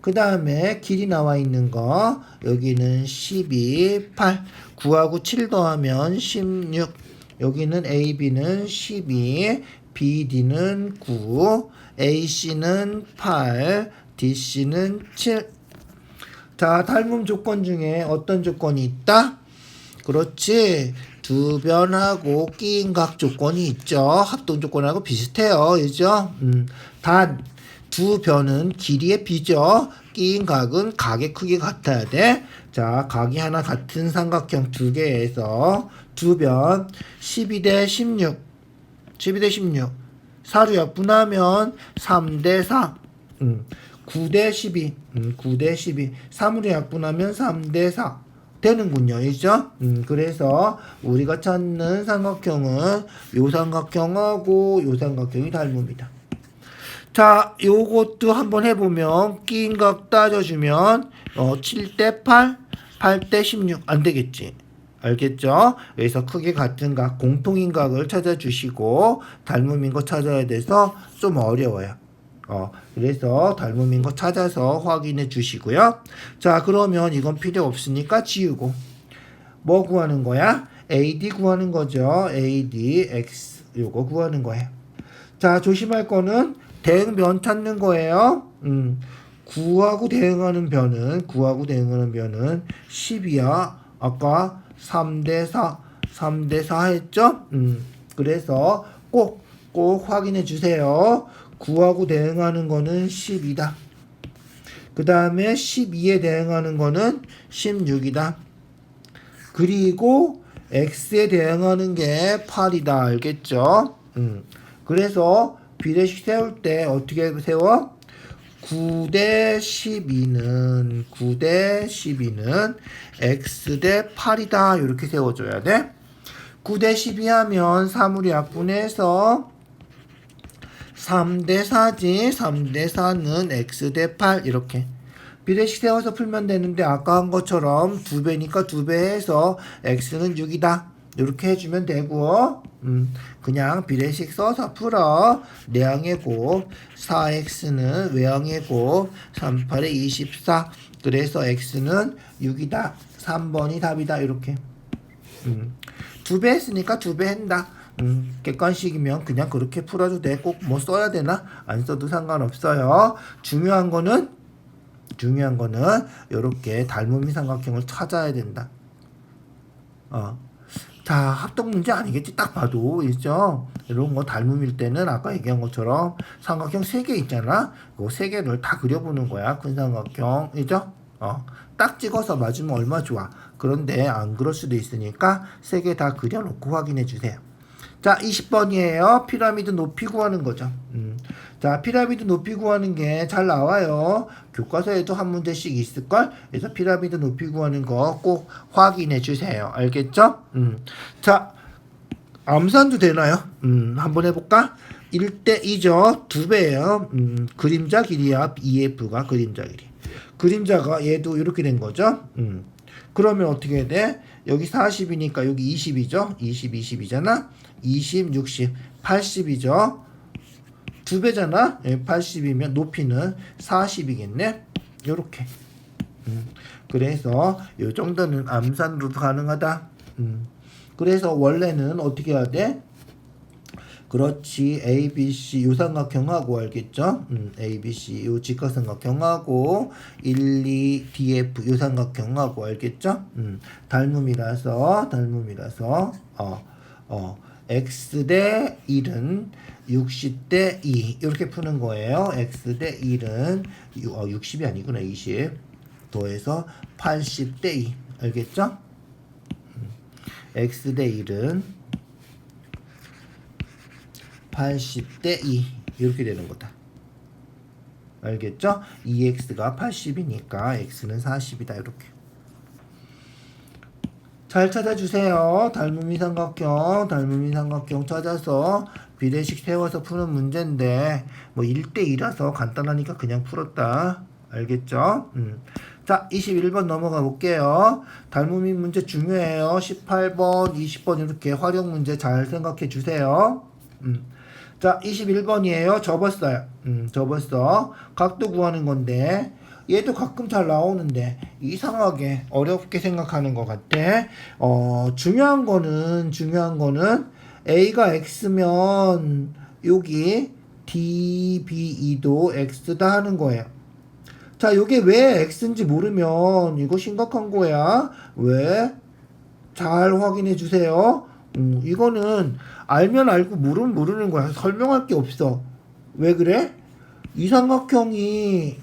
그 다음에 길이 나와 있는 거 여기는 12 8 9하고 7 더하면 16 여기는 AB는 12 BD는 9 AC는 8 DC는 7 자, 닮음 조건 중에 어떤 조건이 있다? 그렇지. 두 변하고 끼인 각 조건이 있죠. 합동 조건하고 비슷해요. 그죠? 단, 두 변은 길이의 비죠. 끼인 각은 각의 크기가 같아야 돼. 자, 각이 하나 같은 삼각형 두 개에서 두 변 12대 16. 12대 16. 4로 약분하면 3대 4. 9대 12. 9대 12. 3으로 약분하면 3대 4. 되는군요. 그죠? 그래서 우리가 찾는 삼각형은 요 삼각형하고 요 삼각형이 닮음이다. 자, 요것도 한번 해보면 끼인 각 따져주면 7대 8, 8대 16 안 되겠지. 알겠죠? 그래서 크기 같은 각, 공통인 각을 찾아주시고 닮음인 거 찾아야 돼서 좀 어려워요. 그래서 닮음인 거 찾아서 확인해 주시고요. 자, 그러면 이건 필요 없으니까 지우고. 뭐 구하는 거야? AD 구하는 거죠. AD, X, 요거 구하는 거예요. 자, 조심할 거는 대응변 찾는 거예요. 9하고 대응하는 변은 10이야. 아까 3대 4, 3대 4 했죠? 그래서 꼭 확인해 주세요. 9하고 대응하는 거는 10이다. 그 다음에 12에 대응하는 거는 16이다. 그리고 x에 대응하는 게 8이다. 알겠죠? 그래서 비례식 세울 때 어떻게 세워? 9대 12는 x 대 8이다. 이렇게 세워줘야 돼. 9대 12 하면 사물이 약분해서 3대 4지. 3대 4는 x 대 8 이렇게. 비례식 세워서 풀면 되는데 아까 한 것처럼 2배니까 2배 해서 x는 6이다. 이렇게 해주면 되고 그냥 비례식 써서 풀어. 내항의 곱 4x는 외항의 곱 3, 8에 24. 그래서 x는 6이다. 3번이 답이다. 이렇게 2배 했으니까 2배 한다. 객관식이면 그냥 그렇게 풀어도 돼. 꼭 뭐 써야 되나? 안 써도 상관없어요. 중요한 거는 이렇게 닮음이 삼각형을 찾아야 된다. 자, 합동 문제 아니겠지? 딱 봐도 있죠? 이런 거 닮음일 때는 아까 얘기한 것처럼 삼각형 3개 있잖아? 그 3개를 다 그려보는 거야. 큰 삼각형. 이죠? 딱 찍어서 맞으면 얼마 좋아. 그런데 안 그럴 수도 있으니까 3개 다 그려놓고 확인해 주세요. 자, 20번이에요. 피라미드 높이 구하는 거죠. 자, 피라미드 높이 구하는 게 잘 나와요. 교과서에도 한 문제씩 있을걸? 그래서 피라미드 높이 구하는 거 꼭 확인해 주세요. 알겠죠? 자, 암산도 되나요? 한번 해볼까? 1대 2죠. 2배예요. 그림자 길이야. EF가 그림자 길이. 그림자가 얘도 이렇게 된 거죠. 그러면 어떻게 해야 돼? 여기 40이니까 여기 20이죠. 20, 20이잖아. 20, 60, 80이죠. 2배잖아. 80이면 높이는 40이겠네. 요렇게. 그래서 요 정도는 암산으로도 가능하다. 그래서 원래는 어떻게 해야 돼? 그렇지. ABC 요 삼각형하고 알겠죠? ABC 요 직각삼각형하고 1, 2, DF 요 삼각형하고 알겠죠? 닮음이라서 x 대 1은 60 대 2 이렇게 푸는 거예요. x 대 1은 60이 아니구나. 20 더해서 80 대 2 알겠죠? x 대 1은 80대 2 이렇게 되는 거다. 알겠죠? 2x가 80이니까 x는 40이다. 이렇게 잘 찾아주세요. 닮음이 삼각형 찾아서 비례식 세워서 푸는 문제인데 뭐 1대2라서 간단하니까 그냥 풀었다. 알겠죠? 자, 21번 넘어가 볼게요. 닮음이 문제 중요해요. 18번, 20번 이렇게 활용 문제 잘 생각해 주세요. 자, 21번이에요. 접었어요. 접었어. 각도 구하는 건데 얘도 가끔 잘 나오는데 이상하게 어렵게 생각하는 것 같아. 중요한 거는 A가 X면 여기 DBE도 X다 하는 거예요. 자, 요게 왜 X인지 모르면 이거 심각한 거야. 왜? 잘 확인해 주세요. 이거는 알면 알고 모르면 모르는 거야. 설명할 게 없어. 왜 그래? 이 삼각형이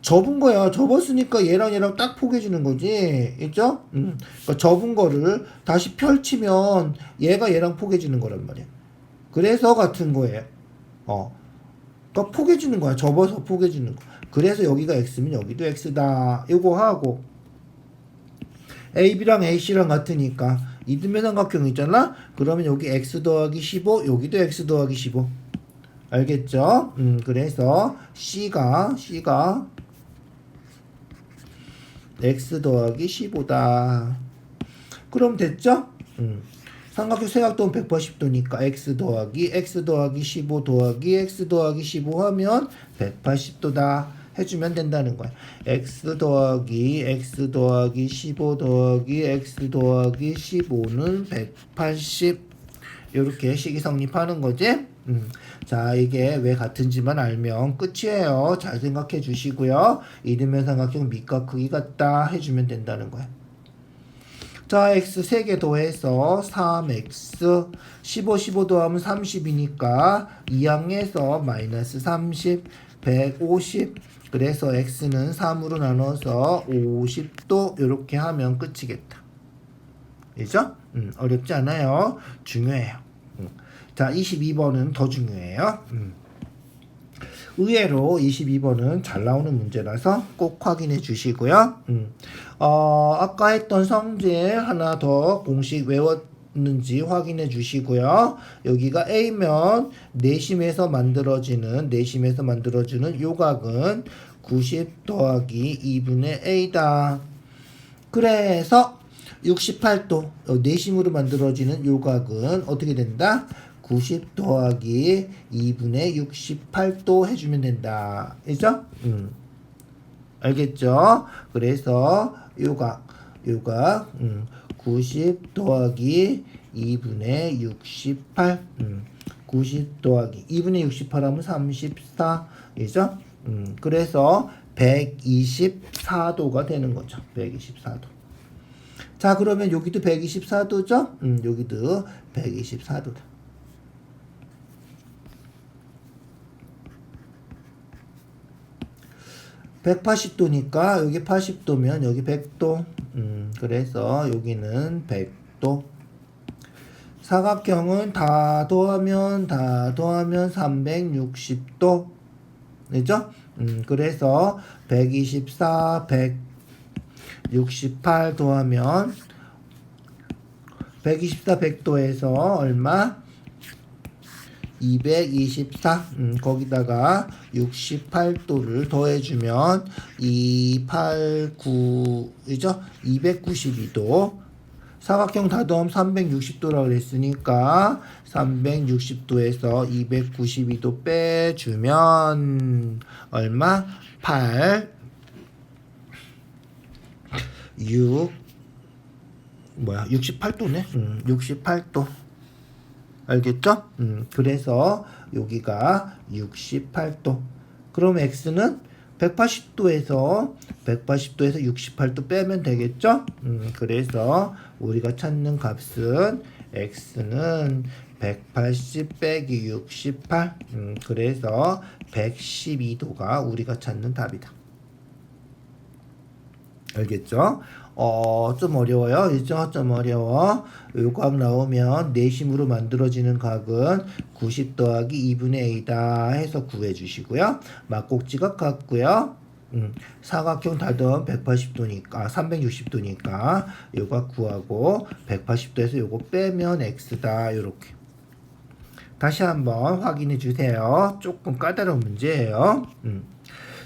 접은 거야. 접었으니까 얘랑 딱 포개지는 거지. 있죠? 그러니까 접은 거를 다시 펼치면 얘가 얘랑 포개지는 거란 말이야. 그래서 같은 거예요. 그러니까 포개지는 거야. 접어서 포개지는 거. 그래서 여기가 X면 여기도 X다. 이거 하고 AB랑 AC랑 같으니까 이등변 삼각형 있잖아? 그러면 여기 X 더하기 15 여기도 X 더하기 15 알겠죠? 그래서 C가 X 더하기 15다. 그럼 됐죠? 삼각형 세각도는 180도니까 X 더하기 15 더하기 X 더하기 15 하면 180도다. 해주면 된다는 거야. X 더하기 15 더하기 X 더하기 15는 180. 이렇게 식이 성립하는 거지. 자, 이게 왜 같은지만 알면 끝이에요. 잘 생각해 주시고요. 이등변 삼각형 밑과 크기 같다 해주면 된다는 거야. 자, x 3개 더해서 3x 15 더하면 30이니까 2항에서 마이너스 30 150 그래서 x는 3으로 나눠서 50도 이렇게 하면 끝이겠다. 그죠? 어렵지 않아요. 중요해요. 자, 22번은 더 중요해요. 의외로 22번은 잘 나오는 문제라서 꼭 확인해 주시고요. 아까 했던 성질 하나 더 공식 외웠는지 확인해 주시고요. 여기가 A면 내심에서 만들어지는 요각은 90 더하기 2분의 A다. 그래서 68도 내심으로 만들어지는 요각은 어떻게 된다? 90 더하기 2분의 68도 해주면 된다. 그죠? 알겠죠? 그래서 요각 90 더하기 2분의 68 90 더하기 2분의 68 하면 34 그죠? 그래서 124도가 되는 거죠. 124도. 자, 그러면 여기도 124도죠? 여기도 124도다. 180도니까 여기 80도면 여기 100도. 그래서 여기는 100도. 사각형은 다 더하면 360도. 그죠? 그래서 124, 168 더하면 124, 100도에서 얼마? 224. 거기다가 68도를 더해주면 289이죠? 292도. 사각형 다 더하면 360도라고 그랬으니까 360도에서 292도 빼주면 얼마? 8 68도네. 68도. 알겠죠? 그래서 여기가 68도. 그럼 x는 180도에서 68도 빼면 되겠죠? 그래서 우리가 찾는 값은 x는 180 빼기 68. 그래서 112도가 우리가 찾는 답이다. 알겠죠? 좀 어려워요. 그죠? 좀 어려워. 요 각 나오면 내심으로 만들어지는 각은 90 더하기 2분의 A다 해서 구해 주시고요. 막꼭지각 같고요. 사각형 다 더하면 180도니까 360도니까 요각 구하고 180도에서 요거 빼면 x다. 요렇게. 다시 한번 확인해 주세요. 조금 까다로운 문제예요.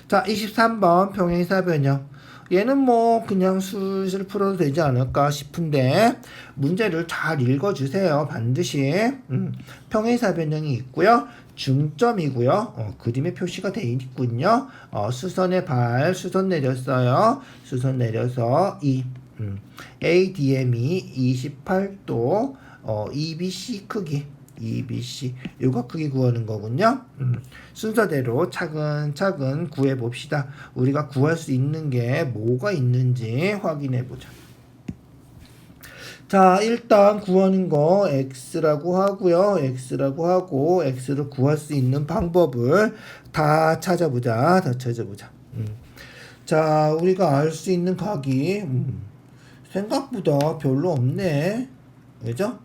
자, 23번 평행사 변형. 얘는 뭐 그냥 슬슬 풀어도 되지 않을까 싶은데 문제를 잘 읽어주세요. 반드시. 평행사 변형이 있고요. 중점이고요. 그림에 표시가 되어 있군요. 수선의 발, 수선 내렸어요. 수선 내려서 ADM이 28도, EBC 크기. EBC 요각 크기 구하는 거군요. 순서대로 차근차근 구해 봅시다. 우리가 구할 수 있는 게 뭐가 있는지 확인해 보자. 자, 일단 구하는 거 x라고 하고요. x라고 하고 x를 구할 수 있는 방법을 다 찾아보자. 자, 우리가 알 수 있는 각이 생각보다 별로 없네. 그죠?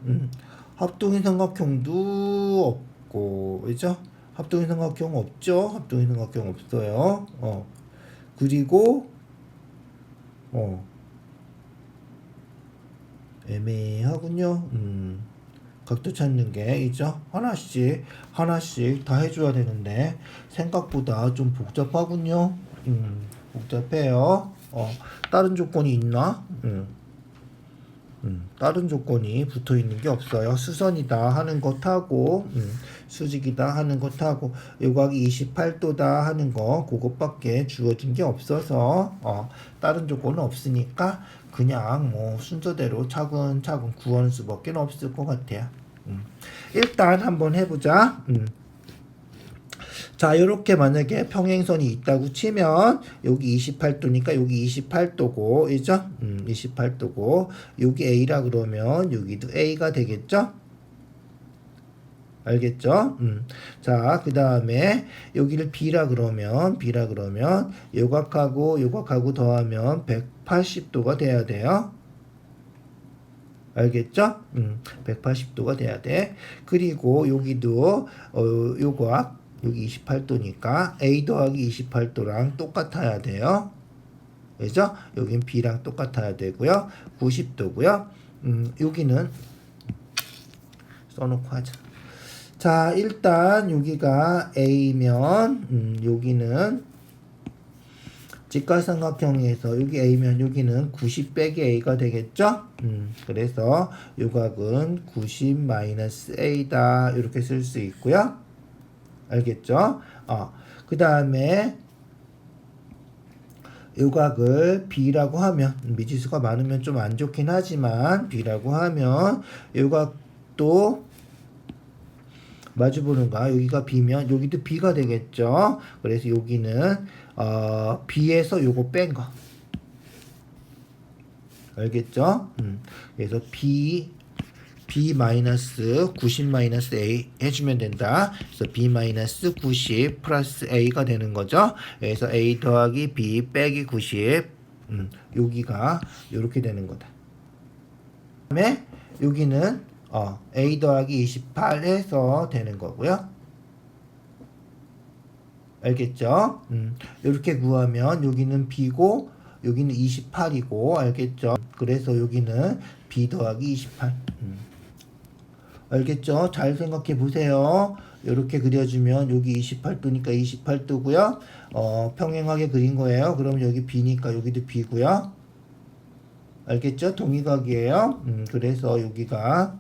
합동인 삼각형도 없고, 그죠? 합동인 삼각형 없죠? 합동인 삼각형 없어요. 그리고, 애매하군요. 각도 찾는 게, 있죠? 하나씩 다 해줘야 되는데, 생각보다 좀 복잡하군요. 복잡해요. 다른 조건이 있나? 다른 조건이 붙어 있는 게 없어요. 수선이다 하는 것하고 수직이다 하는 것하고 요각이 28도다 하는 거 그것밖에 주어진 게 없어서 다른 조건은 없으니까 그냥 뭐 순서대로 차근차근 구하는 수밖에 없을 것 같아요. 일단 한번 해보자. 자, 이렇게 만약에 평행선이 있다고 치면 여기 28도니까 여기 28도고, 그죠? 28도고 여기 A라 그러면 여기도 A가 되겠죠? 알겠죠? 자, 그 다음에 여기를 B라 그러면 요각하고 더하면 180도가 돼야 돼요. 알겠죠? 180도가 돼야 돼. 그리고 여기도 요거 여기 28도니까 A 더하기 28도랑 똑같아야 돼요. 그죠? 여긴 B랑 똑같아야 되고요. 90도고요. 여기는 써놓고 하자. 자, 일단 여기가 A면 여기는 직각삼각형에서 여기 A면 여기는 90 빼기 A가 되겠죠? 그래서 요각은 90 A다 이렇게 쓸 수 있고요. 알겠죠? 그 다음에 요각을 B라고 하면 미지수가 많으면 좀 안 좋긴 하지만 B라고 하면 요각도 마주보는 거 여기가 B면 여기도 B가 되겠죠. 그래서 여기는 B에서 요거 뺀 거 알겠죠? 그래서 B 마이너스 90 마이너스 A 해주면 된다. 그래서 B 마이너스 90 플러스 A가 되는 거죠. 그래서 A 더하기 B 빼기 90 여기가 이렇게 되는 거다. 그 다음에 여기는 A 더하기 28 해서 되는 거고요. 알겠죠? 이렇게 구하면 여기는 B고 여기는 28이고 알겠죠? 그래서 여기는 B 더하기 28 알겠죠? 잘 생각해 보세요. 이렇게 그려주면 여기 28도니까 28도고요. 평행하게 그린 거예요. 그럼 여기 B니까 여기도 B고요. 알겠죠? 동의각이에요. 그래서 여기가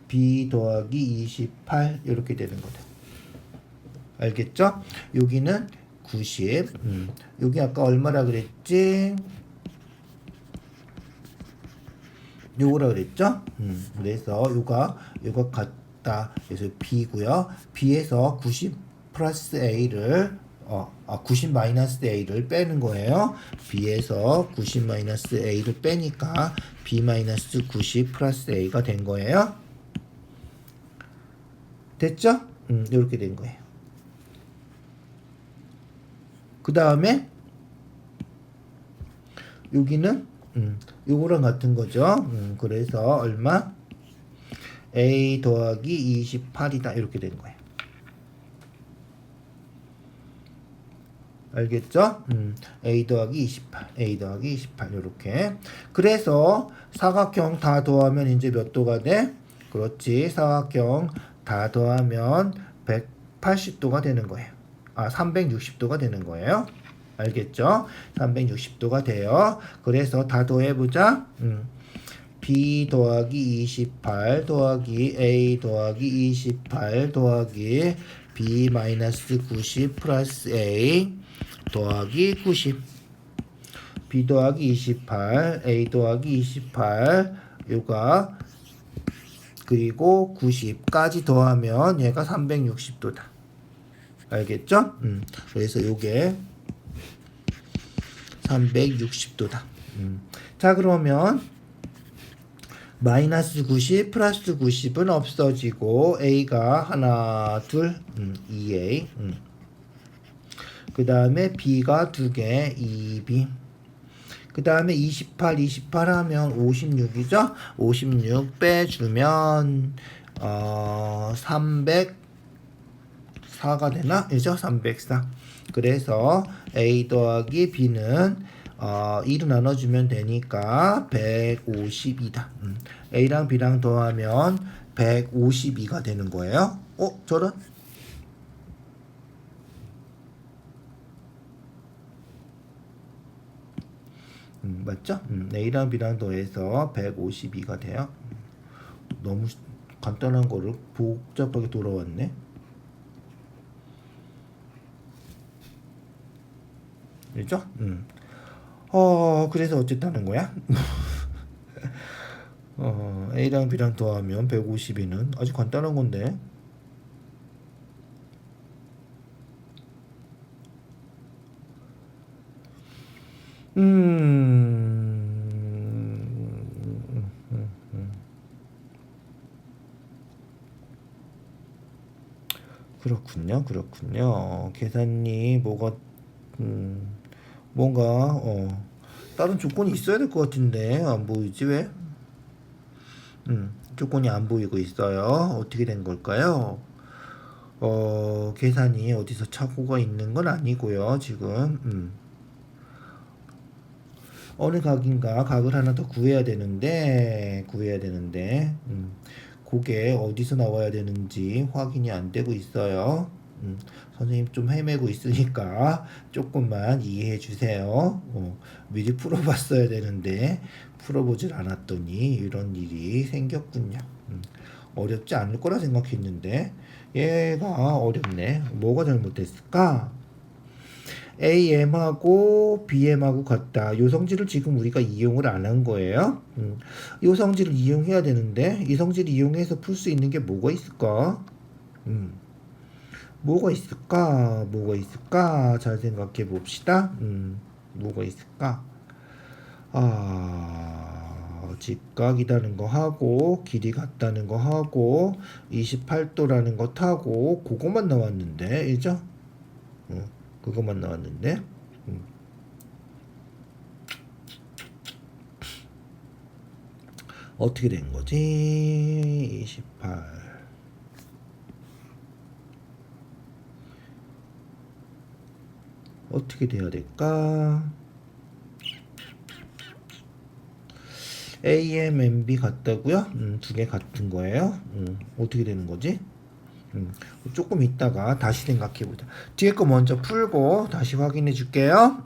B 더하기 28 이렇게 되는 거다. 알겠죠? 여기는 90. 여기 아까 얼마라 그랬지? 요거라 그랬죠? 그래서 요가 같다. 그래서 B고요. B에서 90 플러스 A를 90 마이너스 A를 빼는 거예요. B에서 90 마이너스 A를 빼니까 B 마이너스 90 플러스 A가 된 거예요. 됐죠? 이렇게 된 거예요. 그 다음에 여기는 요거랑 같은 거죠. 그래서 얼마? A 더하기 28이다. 이렇게 된 거예요. 알겠죠? A 더하기 28. A 더하기 28. 이렇게. 그래서 사각형 다 더하면 이제 몇 도가 돼? 그렇지. 사각형 다 더하면 180도가 되는 거예요. 360도가 되는 거예요. 알겠죠? 360도가 돼요. 그래서 다 더해보자. B 더하기 28 더하기 A 더하기 28 더하기 B 마이너스 90 플러스 A 더하기 90 B 더하기 28 A 더하기 28 요가 그리고 90까지 더하면 얘가 360도다. 알겠죠? 그래서 요게 360도다. 자, 그러면 마이너스 90 플러스 90은 없어지고 A가 하나, 둘, 2A. 그 다음에 B가 2개, 2B. 그 다음에 28 하면 56이죠? 56 빼주면 304가 되나? 그죠? 304. 그래서 A 더하기 B는 2로 나눠주면 되니까 152다. A랑 B랑 더하면 152가 되는 거예요. 저런? 맞죠? A랑 B랑 더해서 152가 돼요. 너무 간단한 거를 복잡하게 돌아왔네. 그죠? 그래서 어쨌다는 거야? A랑 B랑 더하면 152는 아주 간단한 건데. 그렇군요. 계산이 뭔가 다른 조건이 있어야 될 것 같은데 안 보이지 왜? 조건이 안 보이고 있어요. 어떻게 된 걸까요? 계산이 어디서 착오가 있는 건 아니고요. 지금 어느 각인가 각을 하나 더 구해야 되는데 그게 어디서 나와야 되는지 확인이 안 되고 있어요. 선생님 좀 헤매고 있으니까 조금만 이해해 주세요. 미리 풀어봤어야 되는데 풀어보질 않았더니 이런 일이 생겼군요. 어렵지 않을 거라 생각했는데 얘가 어렵네. 뭐가 잘못됐을까? AM하고 BM하고 같다. 요 성질을 지금 우리가 이용을 안 한 거예요. 요 성질을 이용해야 되는데 이 성질을 이용해서 풀 수 있는 게 뭐가 있을까? 뭐가 있을까? 뭐가 있을까? 잘 생각해 봅시다. 뭐가 있을까? 직각이라는 거 하고 길이 같다는 거 하고 28도라는 거 타고 그것만 나왔는데 이죠? 그것만 나왔는데 어떻게 된 거지? 28 어떻게 돼야 될까? AMB 같다고요? 두 개 같은 거예요? 어떻게 되는 거지? 조금 있다가 다시 생각해보자. 뒤에 거 먼저 풀고 다시 확인해 줄게요.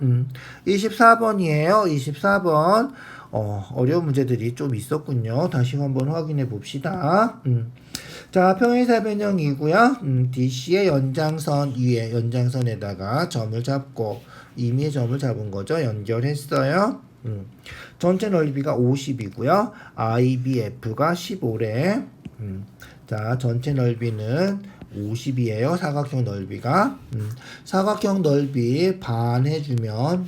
24번이에요. 24번. 어려운 문제들이 좀 있었군요. 다시 한번 확인해 봅시다. 자, 평행사 변형이고요. DC의 연장선 위에 연장선에다가 점을 잡고 임의의 점을 잡은 거죠. 연결했어요. 전체 넓이가 50이고요. IBF가 15래. 자, 전체 넓이는 50이에요. 사각형 넓이가. 사각형 넓이 반 해주면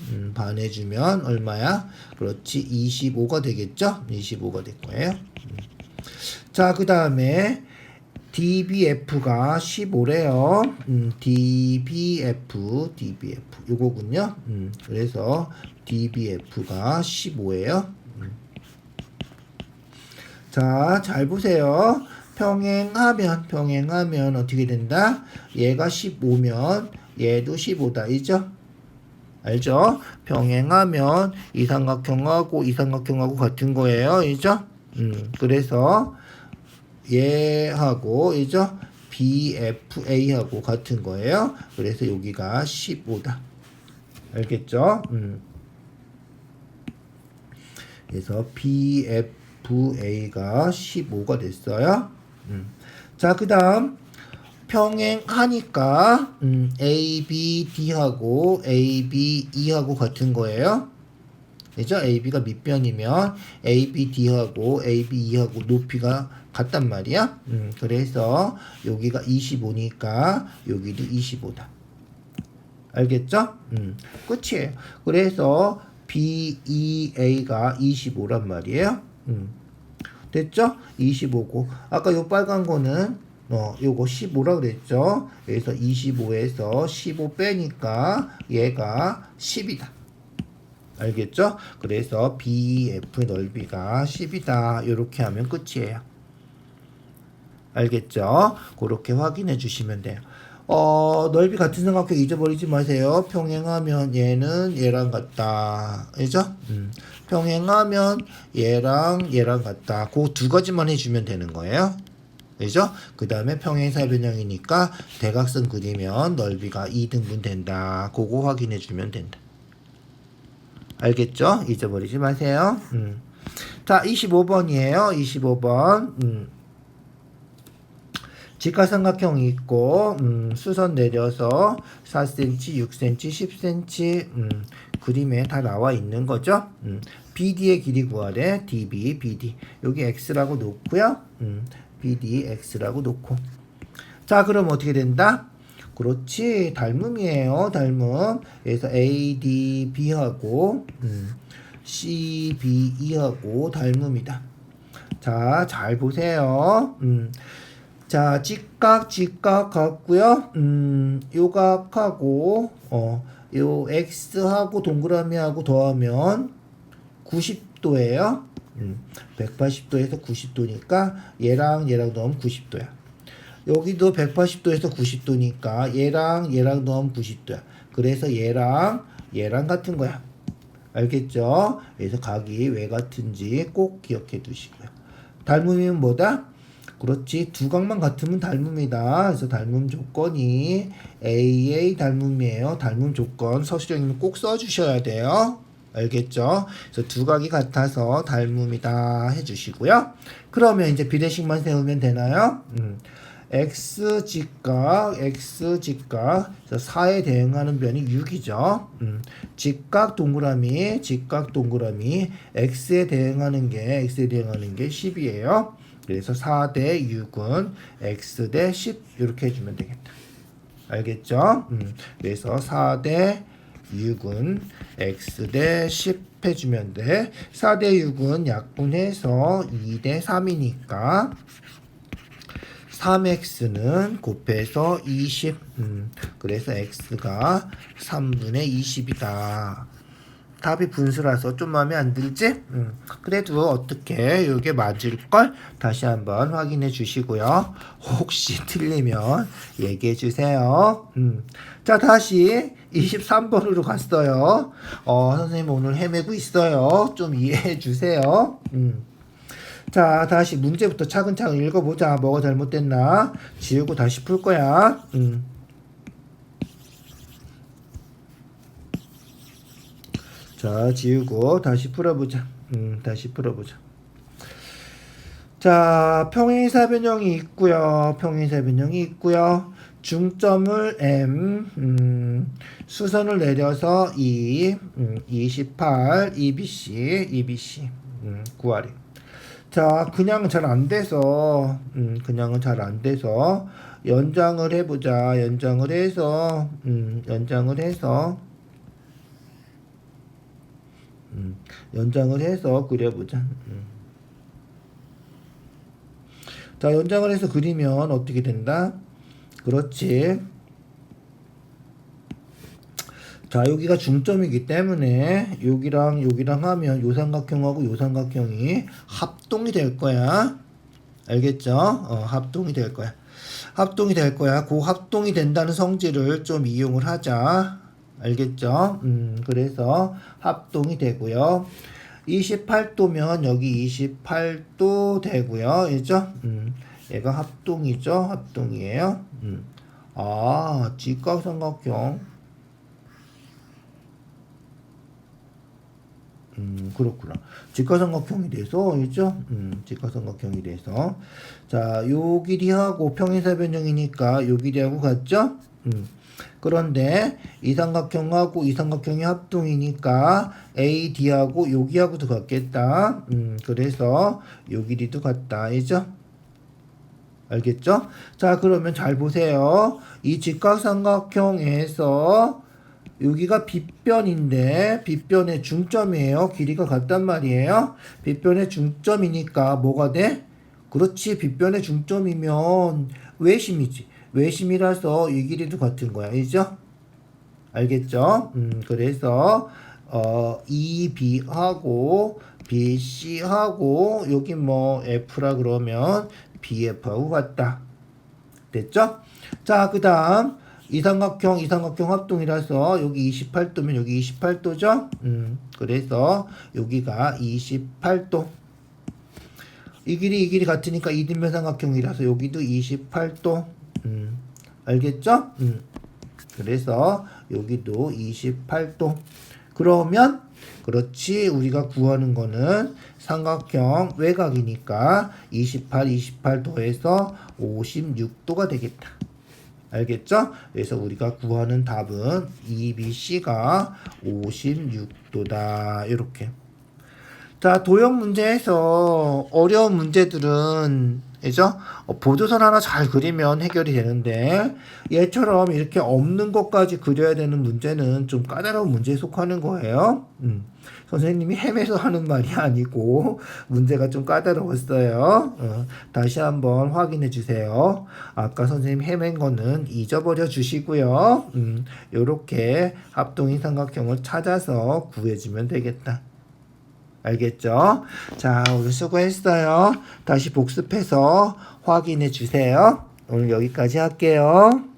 얼마야? 그렇지, 25가 되겠죠? 25가 될 거예요. 자, 그 다음에 DBF가 15래요. DBF 요거군요. 그래서 DBF가 15예요. 자, 잘 보세요. 평행하면 어떻게 된다? 얘가 15면 얘도 15다. 이죠? 알죠? 평행하면 이 삼각형하고 같은 거예요. 이죠? 그래서 얘하고 이죠? BFA하고 같은 거예요. 그래서 여기가 15다. 알겠죠? 그래서 BFA가 15가 됐어요. 자, 그 다음 평행하니까 ABD하고 ABE하고 같은 거예요. 그죠? AB가 밑변이면 ABD하고 ABE하고 높이가 같단 말이야. 그래서 여기가 25니까 여기도 25다. 알겠죠? 끝이에요. 그래서 BEA가 25란 말이에요. 됐죠? 25고 아까 요 빨간 거는 요거 15라 그랬죠? 그래서 25에서 15 빼니까 얘가 10이다. 알겠죠? 그래서 BF 넓이가 10이다. 요렇게 하면 끝이에요. 알겠죠? 그렇게 확인해 주시면 돼요. 넓이 같은 삼각형 잊어버리지 마세요. 평행하면 얘는 얘랑 같다. 그죠? 평행하면 얘랑 같다. 그 두 가지만 해주면 되는 거예요. 그죠? 그 다음에 평행사 변형이니까 대각선 그리면 넓이가 2등분 된다. 그거 확인해 주면 된다. 알겠죠? 잊어버리지 마세요. 자, 25번이에요. 25번. 직각삼각형이 있고 수선 내려서 4cm, 6cm, 10cm 그림에 다 나와 있는 거죠. BD의 길이 구하래. DB, BD. 여기 X라고 놓고요. BD, X라고 놓고. 자, 그럼 어떻게 된다? 그렇지. 닮음이에요. 닮음. 그래서 ADB하고 CBE하고 닮음이다. 자, 잘 보세요. 자, 직각 같고요. 요 각하고 요 X하고 동그라미하고 더하면 90도예요. 180도에서 90도니까 얘랑 넣으면 90도야. 여기도 180도에서 90도니까 얘랑 넣으면 90도야. 그래서 얘랑 같은 거야. 알겠죠? 그래서 각이 왜 같은지 꼭 기억해 두시고요. 닮음이면 뭐다? 그렇지. 두 각만 같으면 닮음이다. 그래서 닮음 조건이 AA 닮음이에요. 닮음 조건 서술형이면 꼭 써주셔야 돼요. 알겠죠? 그래서 두 각이 같아서 닮음이다 해주시고요. 그러면 이제 비례식만 세우면 되나요? x직각 그래서 4에 대응하는 변이 6이죠. 직각 동그라미 x에 대응하는 게 10이에요. 그래서 4 대 6은 x 대 10 이렇게 해주면 되겠다. 알겠죠? 그래서 4 대 6은 x 대 10 해주면 돼. 4 대 6은 약분해서 2 대 3이니까 3x는 곱해서 20. 그래서 x가 3분의 20이다. 답이 분수라서 좀 마음에 안 들지? 그래도 어떻게 이게 맞을걸? 다시 한번 확인해 주시고요. 혹시 틀리면 얘기해 주세요. 자, 다시 23번으로 갔어요. 선생님 오늘 헤매고 있어요. 좀 이해해 주세요. 자, 다시 문제부터 차근차근 읽어보자. 뭐가 잘못됐나? 지우고 다시 풀 거야. 자, 지우고 다시 풀어보자. 다시 풀어보자. 자, 평행이사 변형이 있고요. 중점을 M, 수선을 내려서 2, 28, EBC, 구하래. 자, 그냥 잘 안 돼서, 연장을 해보자. 연장을 해서 그려보자. 자, 연장을 해서 그리면 어떻게 된다? 그렇지. 자, 여기가 중점이기 때문에 여기랑 하면 요 삼각형하고 요 삼각형이 합동이 될 거야. 알겠죠? 합동이 될 거야. 그 합동이 된다는 성질을 좀 이용을 하자. 알겠죠? 그래서 합동이 되고요. 28도면 여기 28도 되고요. 그죠? 얘가 합동이에요. 아, 직각삼각형. 그렇구나. 직각삼각형이 돼서, 있죠? 직각삼각형이 돼서. 자, 요 길이하고 평행사 변형이니까 요 길이하고 같죠? 그런데 이 삼각형이 합동이니까 AD하고 여기하고도 같겠다. 그래서 요 길이도 같다. 알죠? 알겠죠? 자, 그러면 잘 보세요. 이 직각삼각형에서 여기가 빗변인데 빗변의 중점이에요. 길이가 같단 말이에요. 빗변의 중점이니까 뭐가 돼? 그렇지. 빗변의 중점이면 외심이지. 외심이라서 이 길이도 같은 거야. 알죠? 알겠죠? 그래서 EB하고 BC하고 여기 뭐 F라 그러면 BF하고 같다. 됐죠? 자, 그 다음 이 삼각형 합동이라서 여기 28도면 여기 28도죠? 그래서 여기가 28도. 이 길이 같으니까 이등변 삼각형이라서 여기도 28도. 알겠죠? 그래서 여기도 28도. 그러면 그렇지, 우리가 구하는 거는 삼각형 외곽이니까 28 더해서 56도가 되겠다. 알겠죠? 그래서 우리가 구하는 답은 EBC가 56도다. 이렇게. 자, 도형 문제에서 어려운 문제들은 그죠? 보조선 하나 잘 그리면 해결이 되는데 얘처럼 이렇게 없는 것까지 그려야 되는 문제는 좀 까다로운 문제에 속하는 거예요. 선생님이 헤매서 하는 말이 아니고 문제가 좀 까다로웠어요. 다시 한번 확인해 주세요. 아까 선생님 헤맨 거는 잊어버려 주시고요. 요렇게 합동인 삼각형을 찾아서 구해주면 되겠다. 알겠죠? 자, 오늘 수고했어요. 다시 복습해서 확인해 주세요. 오늘 여기까지 할게요.